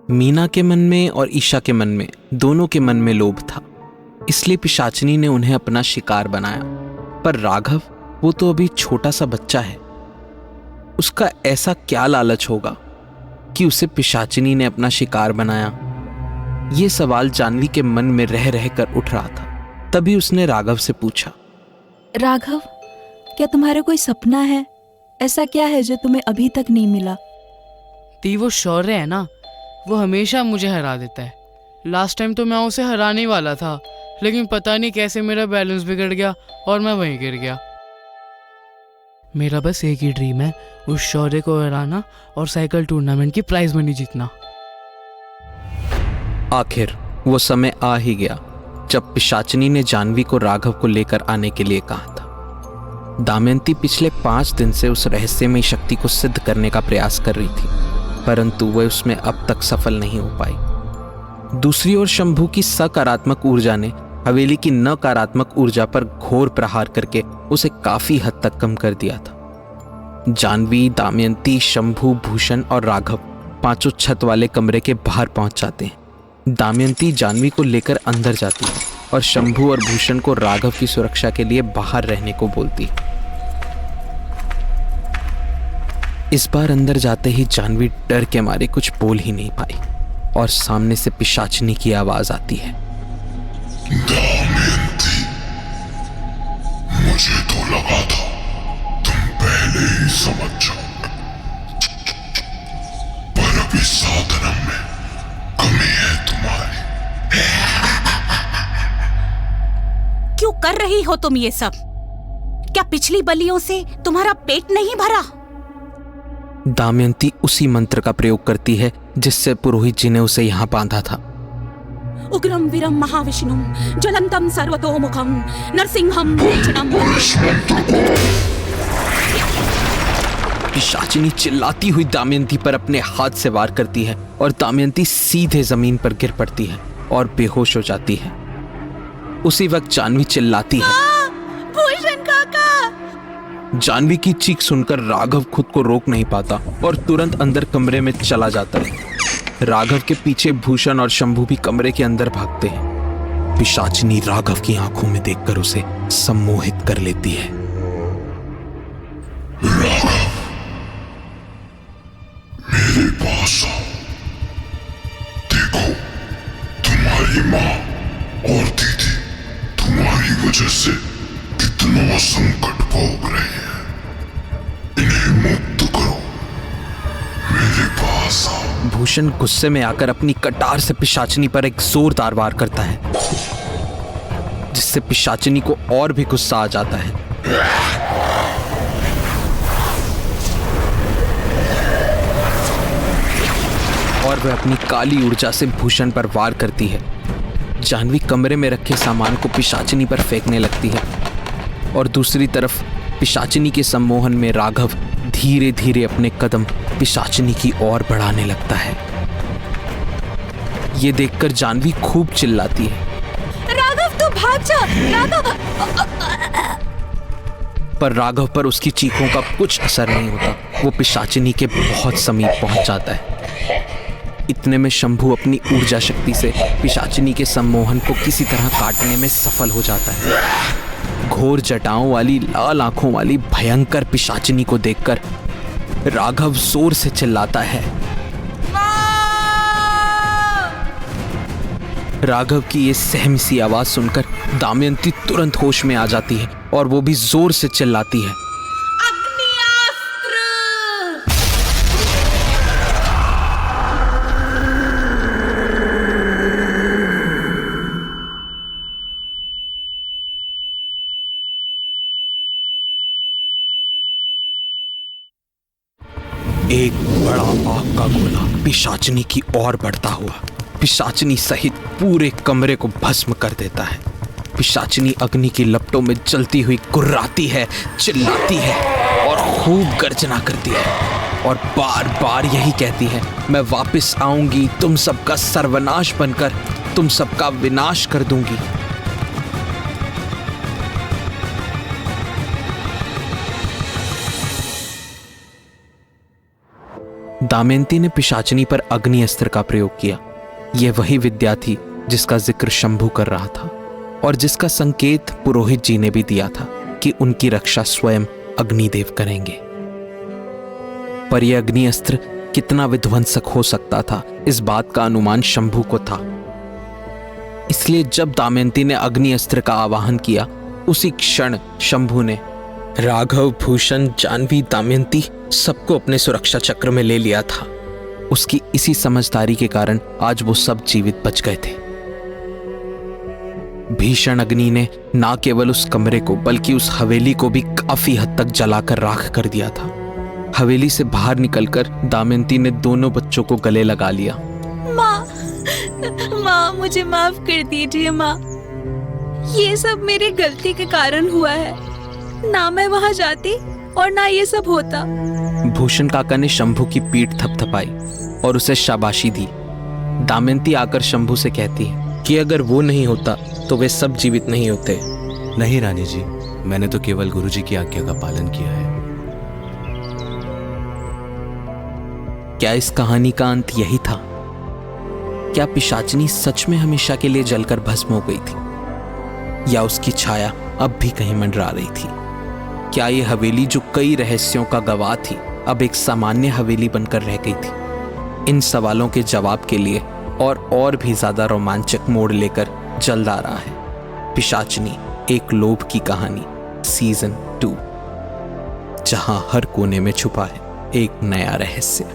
A: मीना के मन में और ईशा के मन में, दोनों के मन में लोभ था, इसलिए पिशाचिनी ने उन्हें अपना शिकार बनाया। पर राघव, वो तो अभी छोटा सा बच्चा है, उसका ऐसा क्या लालच होगा कि उसे पिशाचिनी ने अपना शिकार बनाया? ये सवाल जानवी के मन में रह रह कर उठ रहा था। तभी उसने राघव से पूछा,
C: राघव, क्या तुम्हारा कोई सपना है? ऐसा क्या है जो तुम्हें अभी तक नहीं मिला?
J: दी, वो शौर्य है ना, वो हमेशा मुझे हरा देता है। लास्ट टाइम तो मैं उसे हराने वाला था, लेकिन पता नहीं कैसे मेरा बैलेंस बिगड़ गया और मैं वहीं गिर गया। मेरा बस एक ही ड्रीम है, उस शौर्य को हराना और साइकिल टूर्नामेंट की प्राइज मनी जीतना।
A: आखिर वो समय आ ही गया जब पिशाचिनी ने जानवी को राघव को लेकर आने के लिए कहा था। दमयंती पिछले 5 दिन से उस रहस्यमयी शक्ति को सिद्ध करने का प्रयास कर रही थी, परंतु वह उसमें अब तक सफल नहीं हो पाई। दूसरी ओर शंभू की सकारात्मक ऊर्जा ने हवेली की नकारात्मक ऊर्जा पर घोर प्रहार करके उसे काफी हद तक कम कर दिया था। जानवी, दमयंती, शंभू, भूषण और राघव पांचों छत वाले कमरे के बाहर पहुंच जाते हैं। दमयंती जानवी को लेकर अंदर जाती है और शंभू और भूषण को राघव की सुरक्षा के लिए बाहर रहने को बोलती है। इस बार अंदर जाते ही जानवी डर के मारे कुछ बोल ही नहीं पाई और सामने से पिशाचिनी की आवाज आती है,
H: दमयंती, मुझे तो लगा था तुम पहले ही समझ जाओगे, पर अभी साधना में कमी है तुम्हारी।
F: क्यों कर रही हो तुम ये सब? क्या पिछली बलियों से तुम्हारा पेट नहीं भरा?
A: दमयंती उसी मंत्र का प्रयोग करती है जिससे पुरोहित जी ने उसे यहाँ बांधा था।
F: उग्रम वीरम महाविष्णुम ज्वलंतम सर्वतोमुखम नरसिंहम भूषणम।
A: पिशाचिनी चिल्लाती हुई दमयंती पर अपने हाथ से वार करती है और दमयंती सीधे जमीन पर गिर पड़ती है और बेहोश हो जाती है। उसी वक्त जानवी चिल्लाती है,
B: भूषण काका।
A: जानवी की चीख सुनकर राघव खुद को रोक नहीं पाता और तुरंत अंदर कमरे में चला जाता है। राघव के पीछे भूषण और शंभू भी कमरे के अंदर भागते हैं। पिशाचिनी राघव की आंखों में देखकर उसे सम्मोहित कर लेती है।
H: राघव, मेरे पास आओ। देखो, तुम्हारी माँ और दीदी तुम्हारी वजह से कितना संकट भोग रहे हैं। इन्हें मुक्त करो, मेरे पास आओ।
A: भूषण गुस्से में आकर अपनी कटार से पिशाचिनी पर एक जोरदार वार करता है, जिससे पिशाचिनी को और भी गुस्सा आ जाता है। और वह अपनी काली ऊर्जा से भूषण पर वार करती है। जानवी कमरे में रखे सामान को पिशाचिनी पर फेंकने लगती है और दूसरी तरफ पिशाचिनी के सम्मोहन में राघव धीरे धीरे अपने कदम पिशाचिनी की ओर बढ़ाने लगता है। ये देखकर जानवी खूब चिल्लाती है,
B: राघव तू भाग जा, राघव।
A: पर राघव पर उसकी चीखों का कुछ असर नहीं होता। वो पिशाचिनी के बहुत समीप पहुंच जाता है। इतने में शंभू अपनी ऊर्जा शक्ति से पिशाचिनी के सम्मोहन को किसी तरह काटने में सफल हो जाता है। घोर जटाओं वाली, लाल आंखों वाली भयंकर पिशाचिनी को देखकर राघव जोर से चिल्लाता है। राघव की ये सहमी सी आवाज सुनकर दमयंती तुरंत होश में आ जाती है और वो भी जोर से चिल्लाती है, एक बड़ा आग का गोला पिशाचनी की ओर बढ़ता हुआ पिशाचनी सहित पूरे कमरे को भस्म कर देता है। पिशाचनी अग्नि की लपटों में जलती हुई गुर्राती है, चिल्लाती है और खूब गर्जना करती है और बार बार यही कहती है, मैं वापस आऊंगी, तुम सबका सर्वनाश बनकर तुम सबका विनाश कर दूंगी। दमयंती ने पिशाचनी पर अग्नि अस्त्र का प्रयोग किया। यह वही विद्या थी जिसका जिक्र शंभू कर रहा था और जिसका संकेत पुरोहित जी ने भी दिया था कि उनकी रक्षा स्वयं अग्निदेव करेंगे। पर यह अग्नि अस्त्र कितना विध्वंसक हो सकता था, इस बात का अनुमान शंभू को था। इसलिए जब दमयंती ने अग्नि अस्त्र का आवाहन किया, उसी क्षण शंभू ने राघव, भूषण, जानवी, दमयंती सबको अपने सुरक्षा चक्र में ले लिया था। उसकी इसी समझदारी के कारण आज वो सब जीवित बच गए थे। भीषण अग्नि ने ना केवल उस कमरे को बल्कि उस हवेली को भी काफी हद तक जलाकर राख कर दिया था। हवेली से बाहर निकलकर दमयंती ने दोनों बच्चों को गले लगा लिया।
B: माँ, मुझे माफ कर दीजिए माँ। ये सब मेरी गलती के कारण हुआ है। ना मैं वहां जाती और ना ये सब होता।
A: भूषण काका ने शंभू की पीठ थपथपाई और उसे शाबाशी दी। दमयंती आकर शंभू से कहती है कि अगर वो नहीं होता तो वे सब जीवित नहीं होते।
P: नहीं रानी जी, मैंने तो केवल गुरुजी की आज्ञा का पालन किया है।
A: क्या इस कहानी का अंत यही था? क्या पिशाचनी सच में हमेशा के लिए जलकर भस्म हो गई थी या उसकी छाया अब भी कहीं मंडरा रही थी? क्या ये हवेली जो कई रहस्यों का गवाह थी अब एक सामान्य हवेली बनकर रह गई थी? इन सवालों के जवाब के लिए और भी ज्यादा रोमांचक मोड़ लेकर जल्द आ रहा है पिशाचनी, एक लोभ की कहानी सीजन 2, जहां हर कोने में छुपा है एक नया रहस्य।